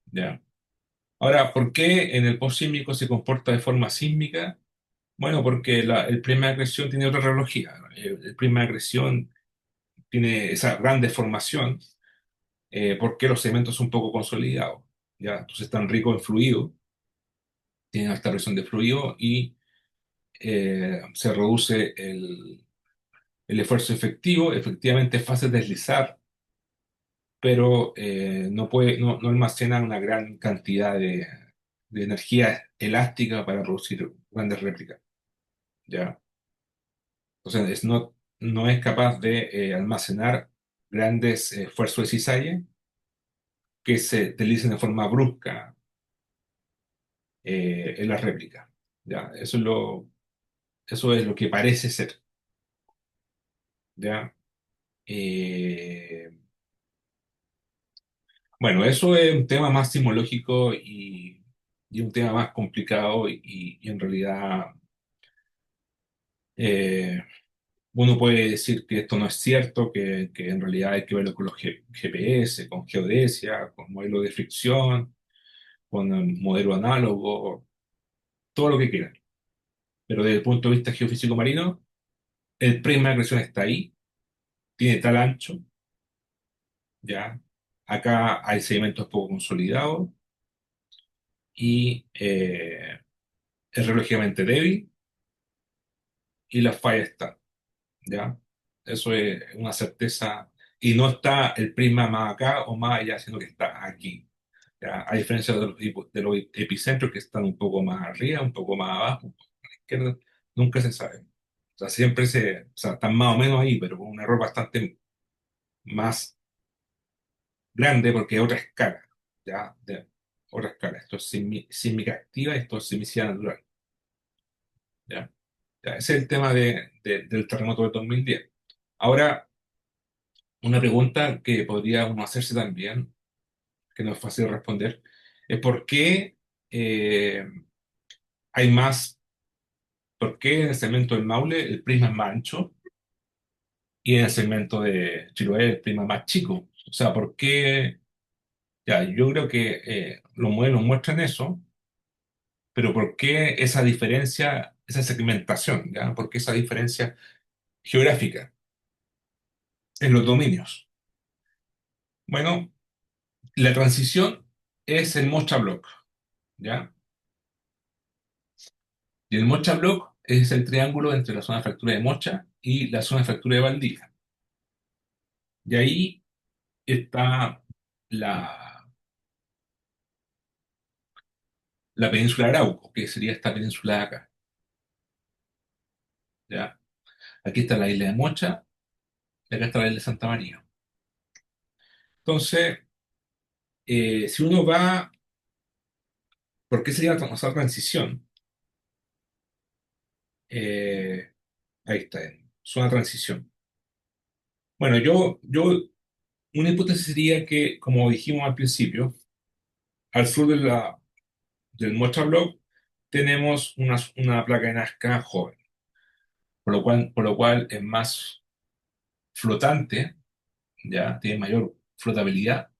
¿Ya? Ahora, ¿por qué en el postsísmico se comporta de forma sísmica? Bueno, porque el prisma de acreción tiene otra reología. El prisma de acreción tiene esa gran deformación porque los segmentos son poco consolidados. ¿Ya? Entonces están ricos en fluido, tienen alta presión de fluido y se reduce el esfuerzo efectivo. Efectivamente es fácil deslizar, pero no almacena una gran cantidad de energía elástica para producir grandes réplicas. ¿Ya? Entonces, no es capaz de almacenar grandes esfuerzos de cizalle que se utilicen de forma brusca en la réplica. ¿Ya? Eso es lo que parece ser. ¿Ya? Eh, bueno, eso es un tema más sismológico y un tema más complicado y en realidad eh, uno puede decir que esto no es cierto, que en realidad hay que verlo con los GPS, con geodesia, con modelos de fricción, con el modelo análogo, todo lo que quieran. Pero desde el punto de vista geofísico marino, el prisma de acreción está ahí, tiene tal ancho, ¿ya? Acá hay sedimentos poco consolidados y es relativamente débil y las fallas están, ¿ya? Eso es una certeza. Y no está el prisma más acá o más allá, sino que está aquí. ¿Ya? A diferencia de los epicentros que están un poco más arriba, un poco más abajo, un poco a la izquierda, nunca se sabe. O sea, o sea, están más o menos ahí, pero con un error bastante más grande porque es otra escala, ¿ya? De otra escala. Esto es sísmica activa y esto es sismicidad natural, ¿ya? Ya, ese es el tema del terremoto del 2010. Ahora, una pregunta que podría uno hacerse también, que no es fácil de responder, es eh, hay más, por qué en el segmento del Maule el prisma es más ancho y en el segmento de Chiloé el prisma es más chico. O sea, ¿por qué? Ya, yo creo que los modelos muestran eso, pero ¿por qué esa diferencia, esa segmentación? ¿Ya? ¿Por qué esa diferencia geográfica en los dominios? Bueno, la transición es el Mocha Block, ¿ya? Y el Mocha Block es el triángulo entre la zona de fractura de Mocha y la zona de fractura de Valdivia. Y ahí está la, la península de Arauco, que sería esta península de acá, ¿ya? Aquí está la isla de Mocha y acá está la isla de Santa María. Entonces, si uno va, ¿por qué sería esa transición? Eh, Ahí está, zona de transición. Bueno, una hipótesis sería que, como dijimos al principio, al sur del Mocha Block tenemos una placa de Nazca joven, por lo cual es más flotante, ya tiene mayor flotabilidad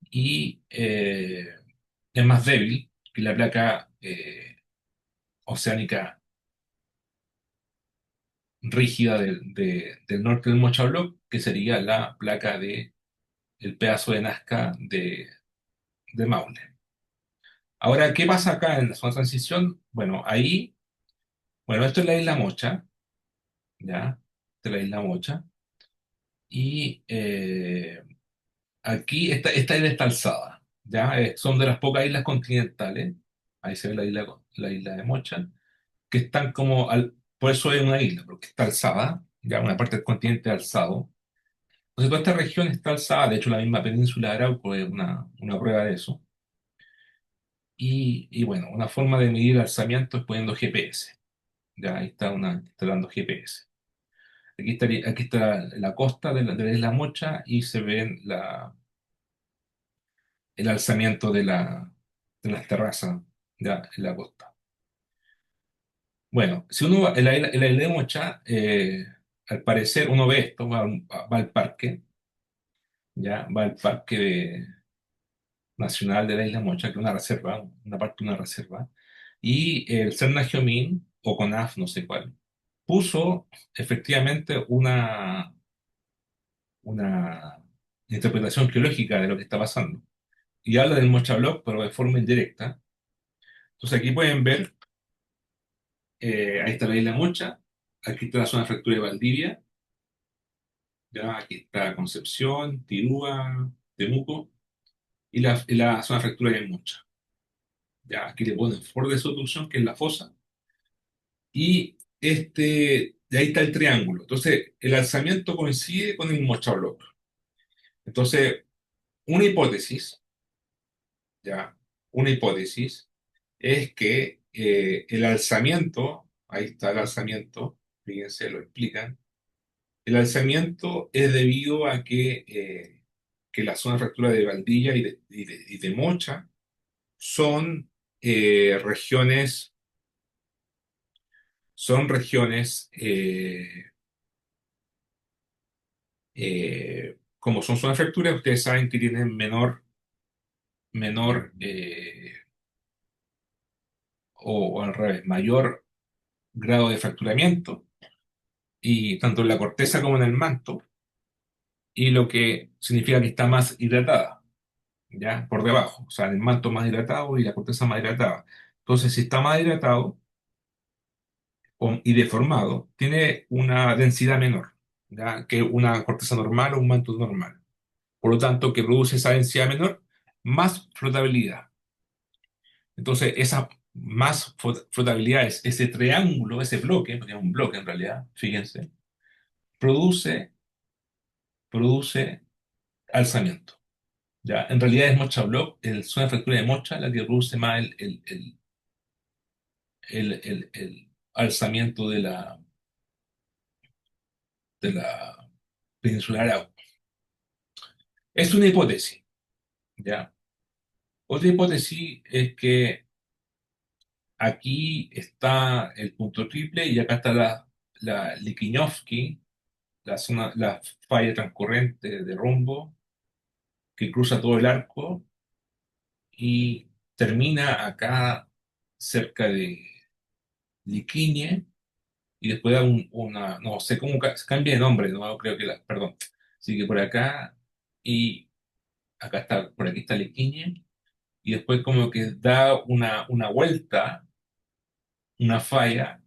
y es más débil que la placa oceánica rígida del norte del Mocha Block, que sería la placa de el pedazo de Nazca de Maule. Ahora, ¿qué pasa acá en la zona de transición? Bueno, ahí, bueno, esto es la isla Mocha, ¿ya? Esta es la isla Mocha. Y aquí, esta isla está alzada, ¿ya? Son de las pocas islas continentales, ahí se ve la isla de Mocha, que están por eso es una isla, porque está alzada, ya una parte del continente alzado. Entonces toda esta región está alzada, de hecho la misma península de Arauco es una prueba de eso. Y bueno, una forma de medir el alzamiento es poniendo GPS. Ya ahí está instalando GPS. Aquí está la costa de la isla Mocha y se ve el alzamiento de las terrazas ya en la costa. Bueno, si uno va en la isla de Mocha, al parecer uno ve esto, va al parque, ya va al parque nacional de la isla Mocha, que es una reserva, una parte de una reserva, y el CERNA Geomin, o CONAF, no sé cuál, puso efectivamente una interpretación geológica de lo que está pasando. Y habla del Mocha Block, pero de forma indirecta. Entonces aquí pueden ver, ahí está la isla Mocha, aquí está la zona de fractura de Valdivia, ya aquí está Concepción, Tirúa, Temuco, y la zona de fractura de Mocha. Ya aquí le ponen for de subducción, que es la fosa, y de ahí está el triángulo. Entonces, el alzamiento coincide con el Mocha Block. Entonces, una hipótesis, ya, una hipótesis es que el alzamiento, ahí está el alzamiento, fíjense, lo explican, el alzamiento es debido a que la zona de fractura de Valdivia y de Mocha son regiones, como son zonas de fractura, ustedes saben que tienen menor o al revés, mayor grado de fracturamiento, y tanto en la corteza como en el manto, y lo que significa que está más hidratada, ¿ya? Por debajo, o sea, el manto más hidratado y la corteza más hidratada. Entonces, si está más hidratado y deformado, tiene una densidad menor, ¿ya? Que una corteza normal o un manto normal. Por lo tanto, que produce esa densidad menor, más flotabilidad. Entonces, esa más flotabilidad es ese triángulo, ese bloque, porque es un bloque en realidad, fíjense, produce, produce alzamiento. ¿Ya? En realidad es Mocha Block, el zona de fractura de Mocha, la que produce más el alzamiento de la península de Arauco. Es una hipótesis, ¿ya? Otra hipótesis es que aquí está el punto triple y acá está la Liquiñovsky, la falla transcurrente de rombo que cruza todo el arco y termina acá cerca de Liquiñe y después da no sé cómo cambia de nombre, no creo perdón, sigue por acá y acá está, por aquí está Liquiñe y después como que da una vuelta, una falla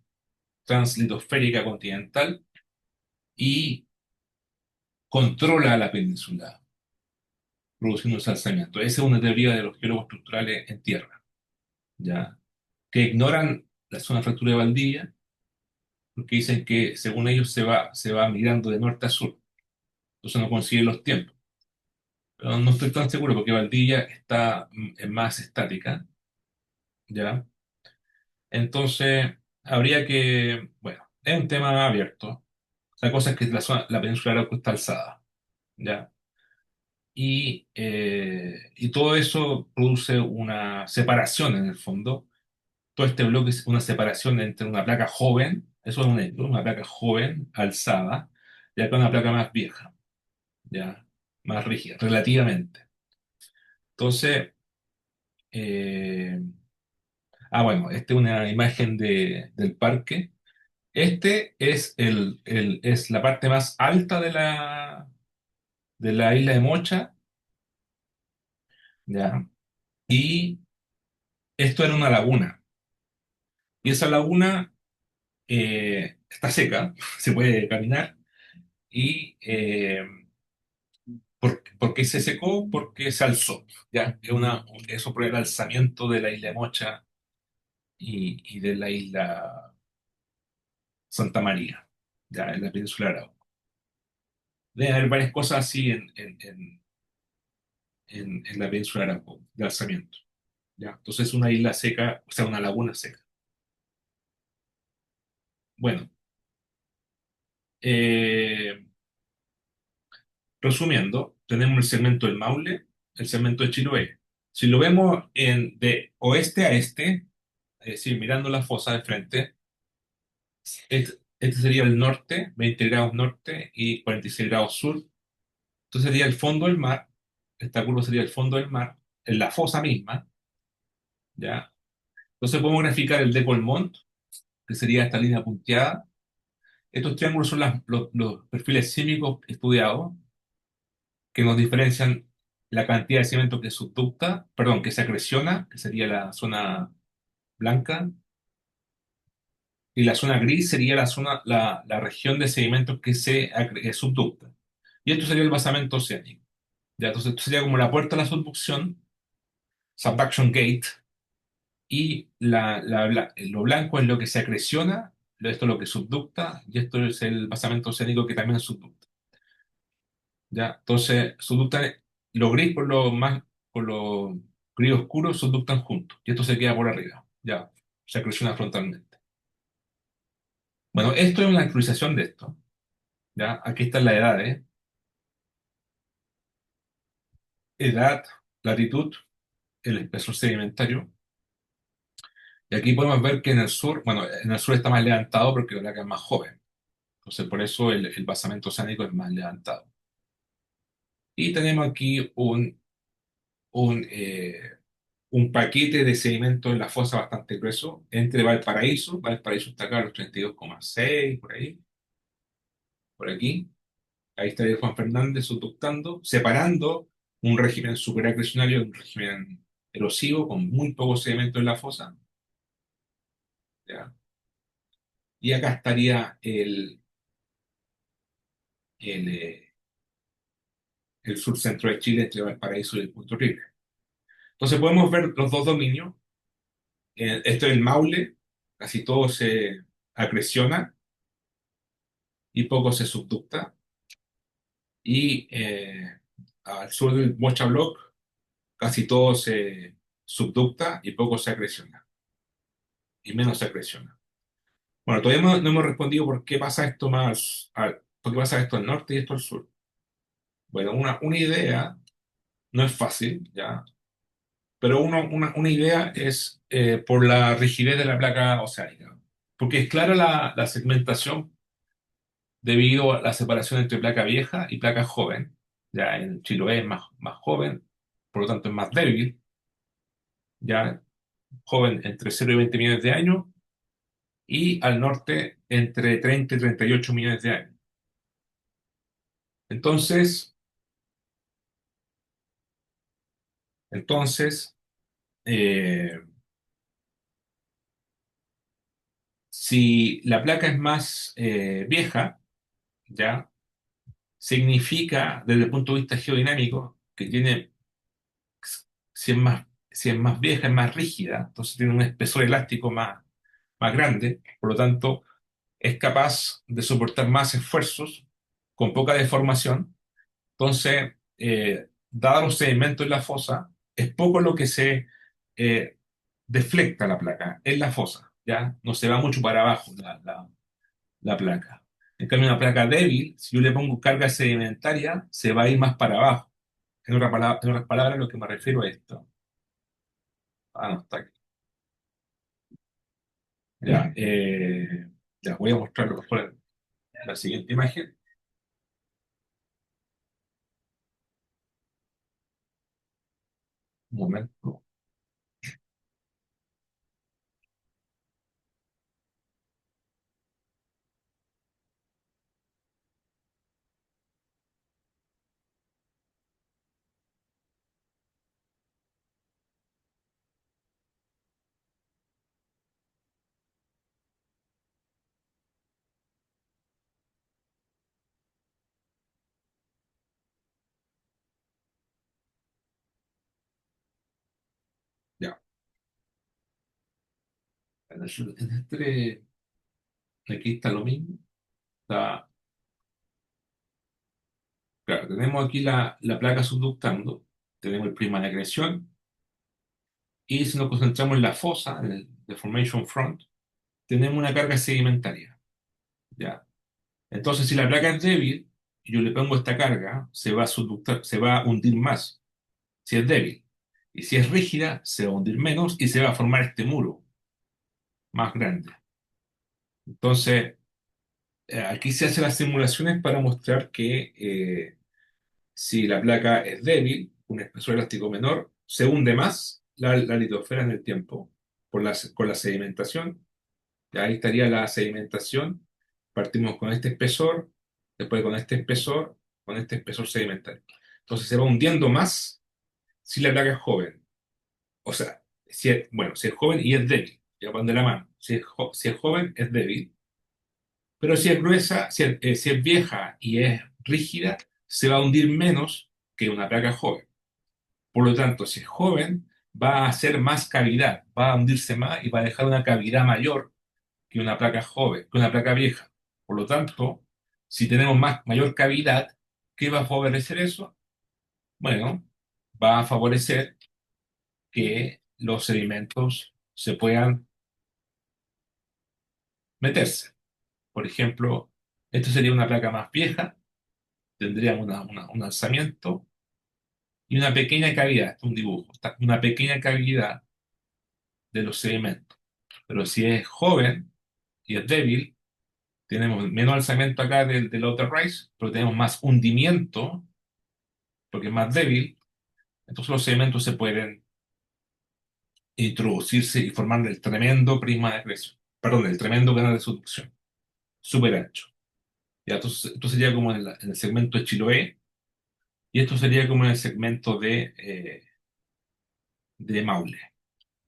translitosférica continental y controla la península, produciendo ese alzamiento. Esa es una teoría de los geólogos estructurales en tierra, ¿ya? Que ignoran la zona de fractura de Valdivia, porque dicen que según ellos se va migrando de norte a sur, entonces no consiguen los tiempos. Pero no estoy tan seguro porque Valdivia está en más estática, ¿ya? Entonces, habría que, bueno, es un tema abierto, La cosa es que la península de Arauco está alzada, ¿ya? Y todo eso produce una separación en el fondo. Todo este bloque es una separación entre una placa joven, eso es un hecho, una placa joven, alzada, y acá una placa más vieja, ¿ya? Más rígida, relativamente. Entonces, eh, bueno, esta es una imagen del parque. Este es, es la parte más alta de la isla de Mocha, ¿ya? Y esto era una laguna. Y esa laguna está seca, se puede caminar. ¿Y por qué se secó? Porque se alzó, ¿ya? Eso por el alzamiento de la isla de Mocha y de la isla Santa María, ¿ya? En la península de Arauco. Debe haber varias cosas así en la península de Arauco, de alzamiento, ¿ya? Entonces es una isla seca, o sea, una laguna seca. Bueno, eh, resumiendo, tenemos el segmento del Maule, el segmento de Chiloé. Si lo vemos de oeste a este, es decir, mirando la fosa de frente, este sería el norte, 20 grados norte y 46 grados sur. Entonces sería el fondo del mar, esta curva sería el fondo del mar, en la fosa misma, ¿ya? Entonces podemos graficar el décolmont, que sería esta línea punteada. Estos triángulos son los perfiles sísmicos estudiados, que nos diferencian la cantidad de cemento que subducta, perdón, que se acreciona, que sería la zona blanca, y la zona gris sería la región de sedimentos que subducta. Y esto sería el basamento oceánico. ¿Ya? Entonces, esto sería como la puerta a la subducción, subduction gate, y lo blanco es lo que se acreciona, esto es lo que subducta, y esto es el basamento oceánico que también subducta. ¿Ya? Entonces, subductan lo gris con lo gris oscuro, subductan juntos, y esto se queda por arriba. Ya, se acreciona frontalmente. Bueno, esto es una actualización de esto. ¿Ya? Aquí están las edades. Edad, latitud, el espesor sedimentario. Y aquí podemos ver que en el sur, bueno, en el sur está más levantado porque la placa es más joven. Entonces, por eso el basamento oceánico es más levantado. Y tenemos aquí un, eh, un paquete de sedimentos en la fosa bastante grueso entre Valparaíso. Valparaíso está acá a los 32,6 por ahí, por aquí. Ahí estaría Juan Fernández subductando, separando un régimen superacrecionario de un régimen erosivo con muy poco sedimento en la fosa. ¿Ya? Y acá estaría el, eh, el sur centro de Chile entre Valparaíso y el Punto Rica. Entonces podemos ver los dos dominios. Esto es el Maule, casi todo se acreciona y poco se subducta. Y al sur del Mocha Block, casi todo se subducta y poco se acreciona, y menos se acreciona. Bueno, todavía no hemos respondido por qué pasa esto por qué pasa esto al norte y esto al sur. Bueno, una idea, no es fácil, ¿ya? Pero una idea es por la rigidez de la placa oceánica. Porque es clara la segmentación debido a la separación entre placa vieja y placa joven. Ya en Chiloé es más joven, por lo tanto es más débil. Ya joven entre 0 y 20 millones de años y al norte entre 30 y 38 millones de años. Entonces, entonces eh, si la placa es más vieja, ya significa desde el punto de vista geodinámico que tiene, si es más vieja, es más rígida, entonces tiene un espesor elástico más grande, por lo tanto es capaz de soportar más esfuerzos con poca deformación. Entonces, dado los sedimentos en la fosa, es poco lo que se eh, deflecta la placa en la fosa, ¿ya? No se va mucho para abajo la placa. En cambio, una placa débil, si yo le pongo carga sedimentaria, se va a ir más para abajo. En otras palabras, lo que me refiero a esto. Ah, no, está aquí. Ya, ya voy a mostrarlo mejor en la siguiente imagen. Un momento. Ya. Aquí está lo mismo. Está, claro, tenemos aquí la placa subductando, tenemos el prisma de acreción, y si nos concentramos en la fosa, en el deformation front, tenemos una carga sedimentaria. ¿Ya? Entonces, si la placa es débil, y yo le pongo esta carga, se va a subductar, se va a hundir más, si es débil. Y si es rígida, se va a hundir menos y se va a formar este muro más grande. Entonces, aquí se hacen las simulaciones para mostrar que si la placa es débil, un espesor elástico menor, se hunde más la litosfera en el tiempo con la sedimentación. Y ahí estaría la sedimentación. Partimos con este espesor, después con este espesor sedimentario. Entonces se va hundiendo más si la placa es joven. O sea, bueno, si es joven y es débil, ya van de la mano. Si es joven, es débil. Pero si es gruesa, si es vieja y es rígida, se va a hundir menos que una placa joven. Por lo tanto, si es joven, va a hacer más cavidad, va a hundirse más y va a dejar una cavidad mayor que una placa joven, que una placa vieja. Por lo tanto, si tenemos mayor cavidad, ¿qué va a favorecer eso? Bueno, va a favorecer que los sedimentos se puedan meterse. Por ejemplo, esto sería una placa más vieja, tendría un alzamiento y una pequeña cavidad, este es un dibujo, una pequeña cavidad de los sedimentos. Pero si es joven y es débil, tenemos menos alzamiento acá del outer rise, pero tenemos más hundimiento, porque es más débil, entonces los sedimentos se pueden introducirse y formar el tremendo prisma de acreción, perdón, el tremendo canal de subducción, súper ancho. Ya, entonces, esto sería como en el segmento de Chiloé, y esto sería como en el segmento de Maule.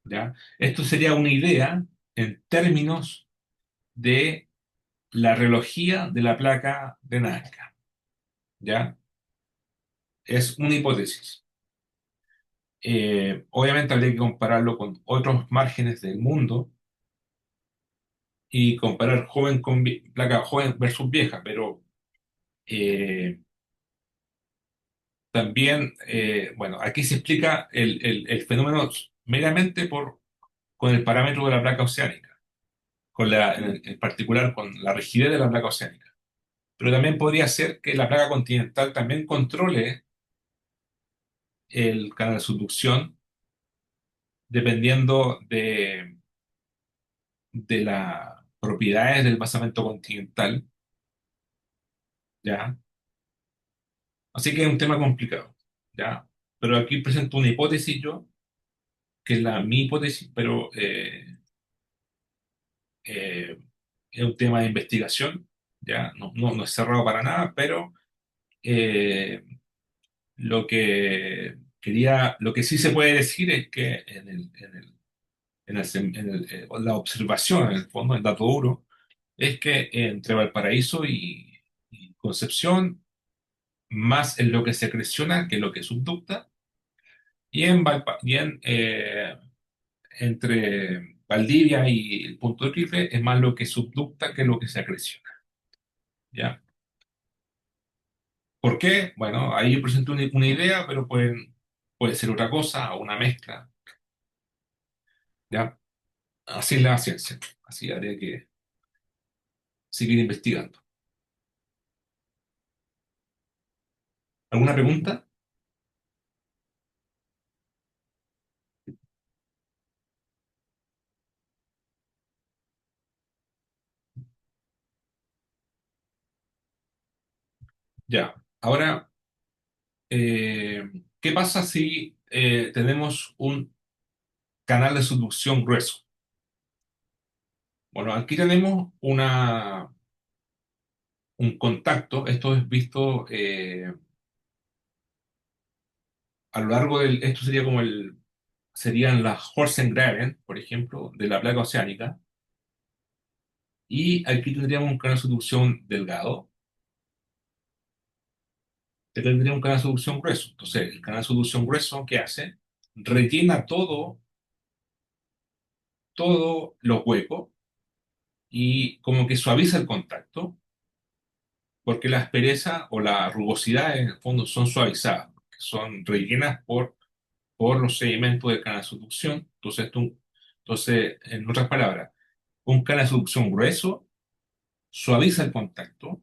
¿Ya? Esto sería una idea en términos de la reología de la placa de Nazca. ¿Ya? Es una hipótesis. Obviamente habría que compararlo con otros márgenes del mundo y comparar placa joven versus vieja, pero eh, también, bueno, aquí se explica el fenómeno meramente con el parámetro de la placa oceánica, en particular con la rigidez de la placa oceánica. Pero también podría ser que la placa continental también controle el canal de subducción dependiendo de las propiedades del basamento continental, ¿ya? Así que es un tema complicado, ¿ya? Pero aquí presento una hipótesis yo, que es mi hipótesis, pero eh, es un tema de investigación, ¿ya? No es cerrado para nada, pero eh, lo que sí se puede decir es que la observación, en el fondo, el dato duro, es que entre Valparaíso y Concepción, más en lo que se acreciona que lo que subducta, y entre Valdivia y el punto de Triple es más lo que subducta que lo que se acreciona. ¿Ya? ¿Por qué? Bueno, ahí yo presento una idea, pero puede ser otra cosa o una mezcla. ¿Ya? Así es la ciencia. Así habría que seguir investigando. ¿Alguna pregunta? Ya. Ahora, ¿qué pasa si tenemos un canal de subducción grueso? Bueno, aquí tenemos un contacto. Esto es visto a lo largo del. Esto sería como serían las Horsengraben, por ejemplo, de la placa oceánica. Y aquí tendríamos un canal de subducción delgado. Que tendría un canal de subducción grueso. Entonces, el canal de subducción grueso, ¿qué hace? Rellena todo los huecos y como que suaviza el contacto, porque la aspereza o la rugosidad en el fondo son suavizadas, que son rellenas por los sedimentos del canal de subducción. Entonces, en otras palabras, un canal de subducción grueso suaviza el contacto,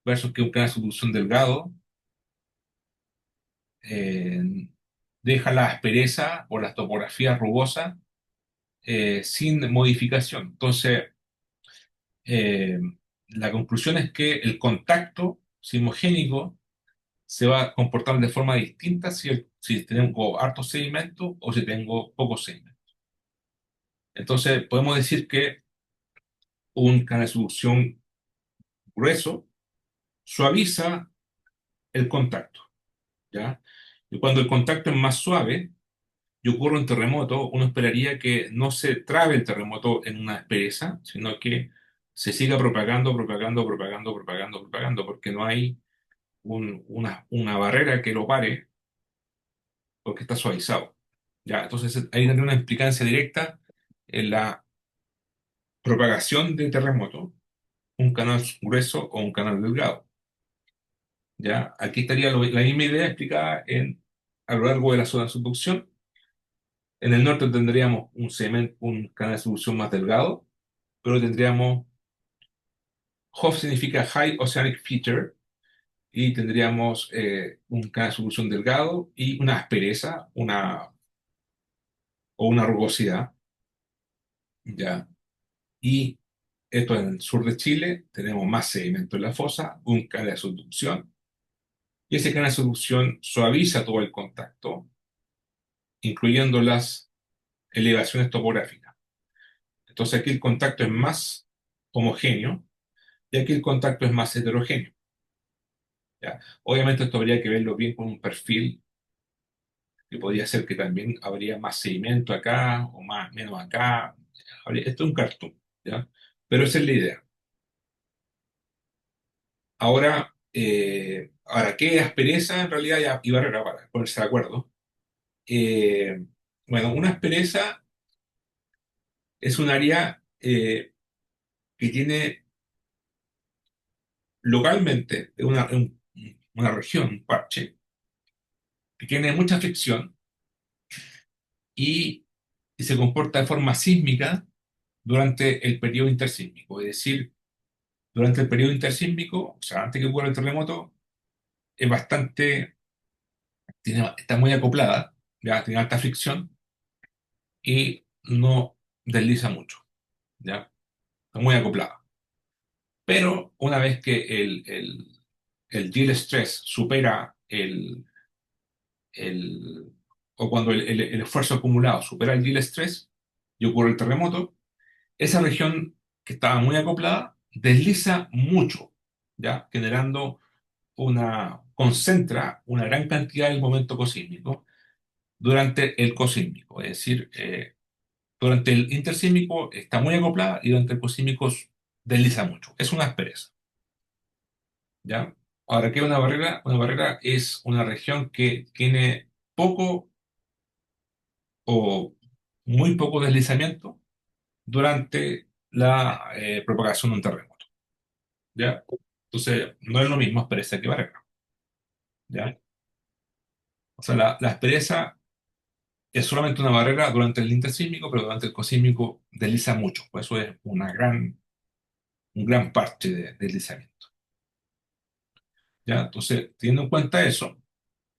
versus que un canal de subducción delgado eh, deja la aspereza o las topografías rugosas sin modificación. Entonces, eh, la conclusión es que el contacto sismogénico se va a comportar de forma distinta si tengo harto sedimento o si tengo poco sedimento. Entonces, podemos decir que un canal de solución grueso suaviza el contacto, ¿ya? Y cuando el contacto es más suave y ocurre un terremoto, uno esperaría que no se trabe el terremoto en una aspereza, sino que se siga propagando, propagando, propagando, propagando, propagando, porque no hay una barrera que lo pare porque está suavizado. ¿Ya? Entonces hay una implicancia directa en la propagación de terremoto, un canal grueso o un canal delgado. ¿Ya? Aquí estaría la misma idea explicada a lo largo de la zona de subducción. En el norte tendríamos un canal de subducción más delgado, pero tendríamos, HOF significa High Oceanic Feature, y tendríamos un canal de subducción delgado y una aspereza o una rugosidad. ¿Ya? Y esto en el sur de Chile, tenemos más sedimento en la fosa, un canal de subducción, y ese canal de subducción suaviza todo el contacto, incluyendo las elevaciones topográficas. Entonces aquí el contacto es más homogéneo y aquí el contacto es más heterogéneo. ¿Ya? Obviamente esto habría que verlo bien con un perfil, que podría ser que también habría más sedimento acá o menos acá. Esto es un cartoon, ¿ya? Pero esa es la idea. Ahora, ¿qué es aspereza en realidad y barrera para ponerse de acuerdo? Eh, bueno, una aspereza es un área que tiene localmente una región, un parche, que tiene mucha fricción y, y se comporta de forma sísmica durante el periodo intersísmico. Es decir, durante el periodo intersísmico, o sea, antes que ocurra el terremoto, es está muy acoplada, ya tiene alta fricción y no desliza mucho, ¿ya? Está muy acoplada. Pero una vez que el yield stress supera el- o cuando el esfuerzo acumulado supera el yield stress y ocurre el terremoto, esa región que estaba muy acoplada desliza mucho, ¿ya? Concentra una gran cantidad del momento cosísmico durante el cosísmico, es decir, durante el intersísmico está muy acoplada y durante el cosísmico desliza mucho. Es una aspereza, ¿ya? Ahora, ¿qué es una barrera? Una barrera es una región que tiene poco o muy poco deslizamiento durante la propagación de un terremoto, ¿ya? Entonces, no es lo mismo aspereza que barrera, ¿ya? O sea, la aspereza es solamente una barrera durante el intersísmico, pero durante el cosísmico desliza mucho. Por eso es un gran parche de deslizamiento, ¿ya? Entonces, teniendo en cuenta eso,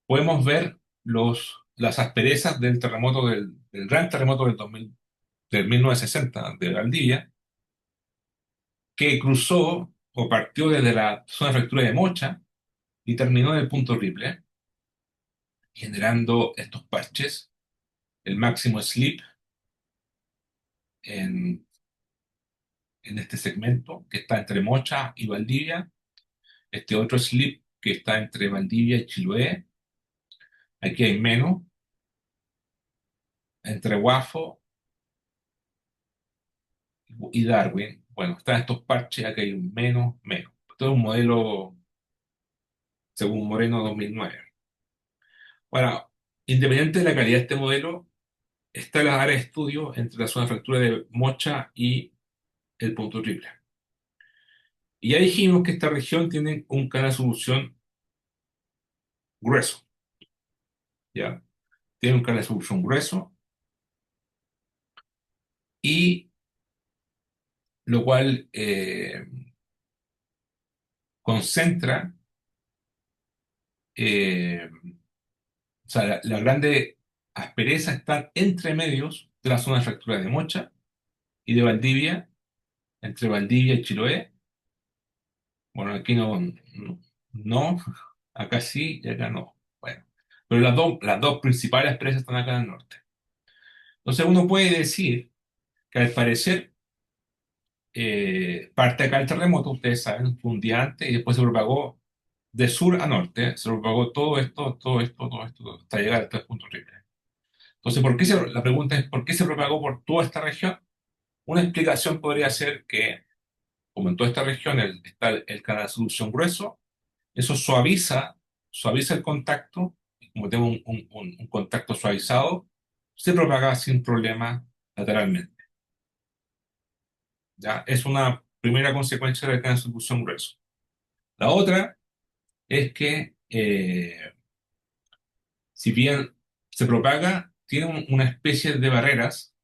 podemos ver las asperezas del terremoto del gran terremoto del 1960 de Valdivia, que cruzó o partió desde la zona de fractura de Mocha y terminó en el punto Ripley, generando estos parches, el máximo slip en, en este segmento que está entre Mocha y Valdivia, este otro slip que está entre Valdivia y Chiloé, aquí hay menos, entre Guafo y Darwin, bueno, están estos parches, aquí hay un menos, menos. Todo es un modelo según Moreno 2009. Ahora, independiente de la calidad de este modelo, está la área de estudio entre la zona de fractura de Mocha y el punto triple. Y ya dijimos que esta región tiene un canal de solución grueso, ¿ya? Tiene un canal de solución grueso y lo cual concentra, o sea, la grande aspereza está entre medios de la zona de fractura de Mocha y de Valdivia, entre Valdivia y Chiloé. Bueno, aquí no, acá sí y acá no. Bueno, pero las dos principales presas están acá en el norte. Entonces uno puede decir que al parecer parte acá el terremoto, ustedes saben, fue un día antes y después se propagó de sur a norte, se propagó todo esto, todo esto, todo esto, hasta llegar a este punto horrible. Entonces, la pregunta es, ¿por qué se propagó por toda esta región? Una explicación podría ser que, como en toda esta región está el canal de solución grueso, eso suaviza el contacto, y como tengo un contacto suavizado, se propaga sin problema lateralmente. ¿Ya? Es una primera consecuencia del canal de solución grueso. La otra es que, si bien se propaga, tiene una especie de barreras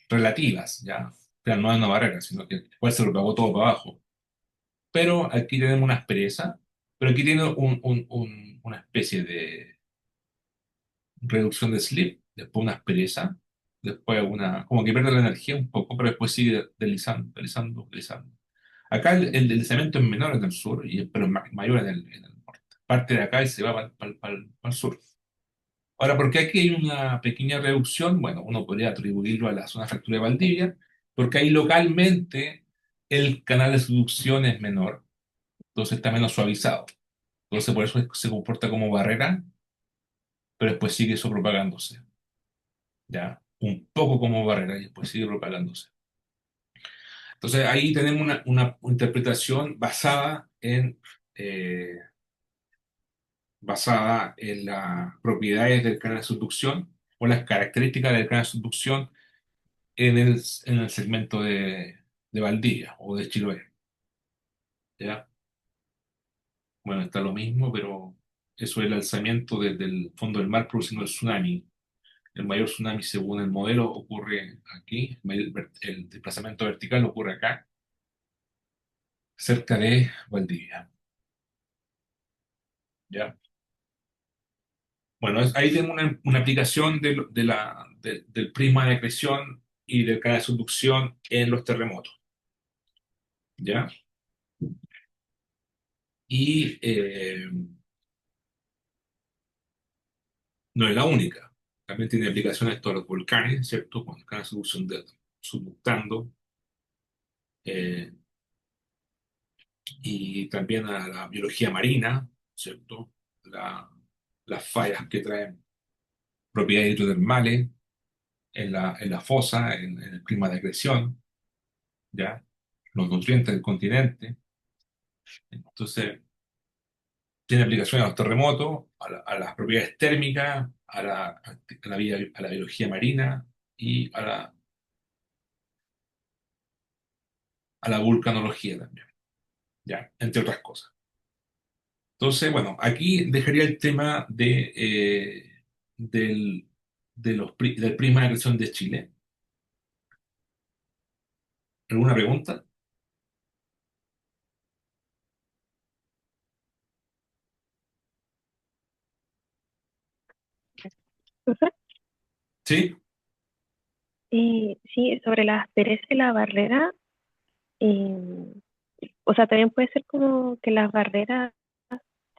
relativas, ¿ya? Pero no es una barrera, sino que igual se propagó todo para abajo. Pero aquí tenemos una aspereza, pero aquí tiene una especie de reducción de slip, después una aspereza, después como que pierde la energía un poco, pero después sigue deslizando, deslizando, deslizando. Acá el deslizamiento es menor en el sur, pero es mayor en el norte. Parte de acá y se va para el sur. Ahora, ¿por qué aquí hay una pequeña reducción? Bueno, uno podría atribuirlo a la zona de fractura de Valdivia, porque ahí localmente el canal de subducción es menor, entonces está menos suavizado. Entonces, por eso se comporta como barrera, pero después sigue eso propagándose. ¿Ya? Un poco como barrera y después sigue propagándose. Entonces ahí tenemos una interpretación eh, basada en las propiedades del canal de subducción o las características del canal de subducción en el segmento de Valdivia o de Chiloé. ¿Ya? Bueno, está lo mismo, pero eso es el alzamiento desde el fondo del mar produciendo el tsunami. El mayor tsunami, según el modelo, ocurre aquí. El desplazamiento vertical ocurre acá, cerca de Valdivia. ¿Ya? Bueno, ahí tengo una aplicación del prisma de acreción y del canal de subducción en los terremotos. ¿Ya? Y no es la única. También tiene aplicaciones todos los volcanes, ¿cierto? Con el canal de subducción subductando. eh, y también a la biología marina, ¿cierto? La- las fallas que traen propiedades hidrotermales en la fosa, en el clima de acreción, ¿ya? Los nutrientes del continente. Entonces, tiene aplicaciones a los terremotos, a las propiedades térmicas, a la biología marina y a la vulcanología también, ¿ya? Entre otras cosas. Entonces, bueno, aquí dejaría el tema del, del prisma de acreción de Chile. ¿Alguna pregunta? Profe, ¿Sí? sí, sobre la aspereza y la barrera, eh, o sea, también puede ser como que las barreras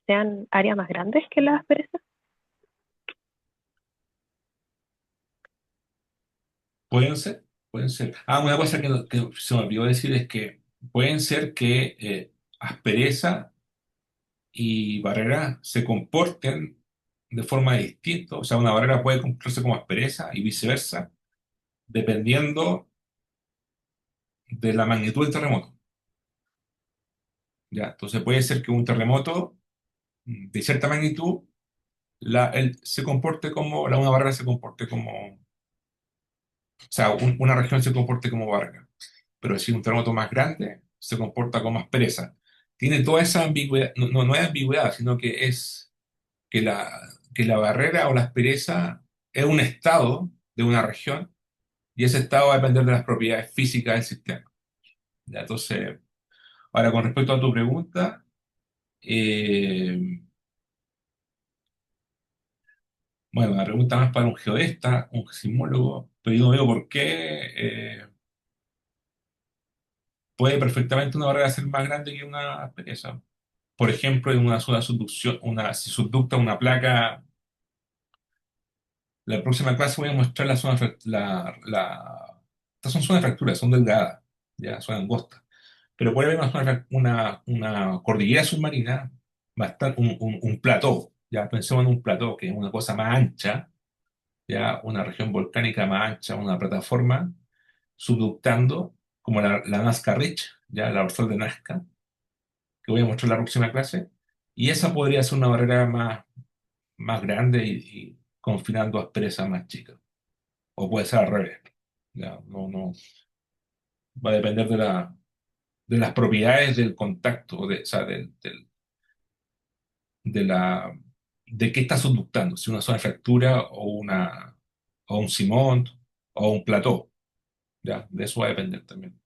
sean áreas más grandes que las asperezas. Pueden ser, pueden ser. Ah, una cosa que se me olvidó decir es que pueden ser que aspereza y barrera se comporten de forma distinta. O sea, una barrera puede comportarse como aspereza y viceversa, dependiendo de la magnitud del terremoto. ¿Ya? Entonces puede ser que un terremoto de cierta magnitud se comporte como, una barrera se comporte como, o sea, una región se comporte como barrera. Pero si un terremoto más grande se comporta como aspereza. Tiene toda esa ambigüedad, no es ambigüedad, sino que es que que la barrera o la aspereza es un estado de una región y ese estado va a depender de las propiedades físicas del sistema. ¿Ya? Entonces, ahora con respecto a tu pregunta, eh, bueno, la pregunta más para un geodesta, un sismólogo, pero yo no veo por qué puede perfectamente una barrera ser más grande que una aspereza. Por ejemplo, en una zona de subducción, si subducta una placa. La próxima clase voy a mostrar la zona, estas son zonas de fractura, son delgadas, ya son angostas. Pero puede haber una cordillera submarina, un plató, ya pensemos en un plató, que es una cosa más ancha, ya una región volcánica más ancha, una plataforma subductando, como la Nazca Ridge, ya la dorsal de Nazca, que voy a mostrar en la próxima clase. Y esa podría ser una barrera más grande y confinando asperezas más chicas. O puede ser al revés. Ya, no, va a depender de las propiedades del contacto, o sea, de de qué está subductando, si una zona de fractura o un simón o un plató. Ya, de eso va a depender también.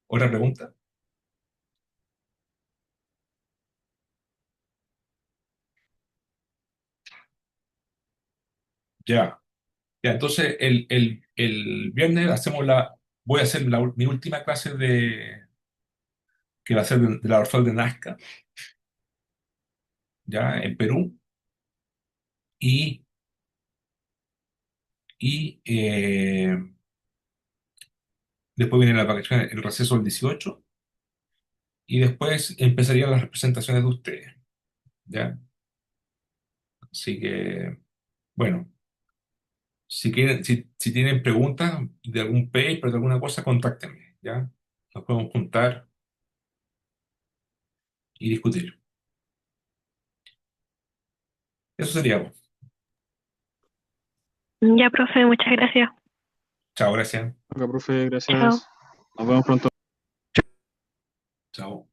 ¿Otra pregunta? Ya. Ya, entonces el viernes voy a hacer mi última clase que va a ser de la dorsal de Nazca, ya, en Perú, y, y después viene la vacación, el receso del 18 y después empezarían las representaciones de ustedes, ¿ya? Así que, bueno, si tienen preguntas de algún paper, de alguna cosa, contáctenme, ¿ya? Nos podemos juntar y discutir. Eso sería, pues. Ya, profe, muchas gracias. Chao, gracias. Acá, profe, Chao. gracias. Nos vemos pronto. Chao.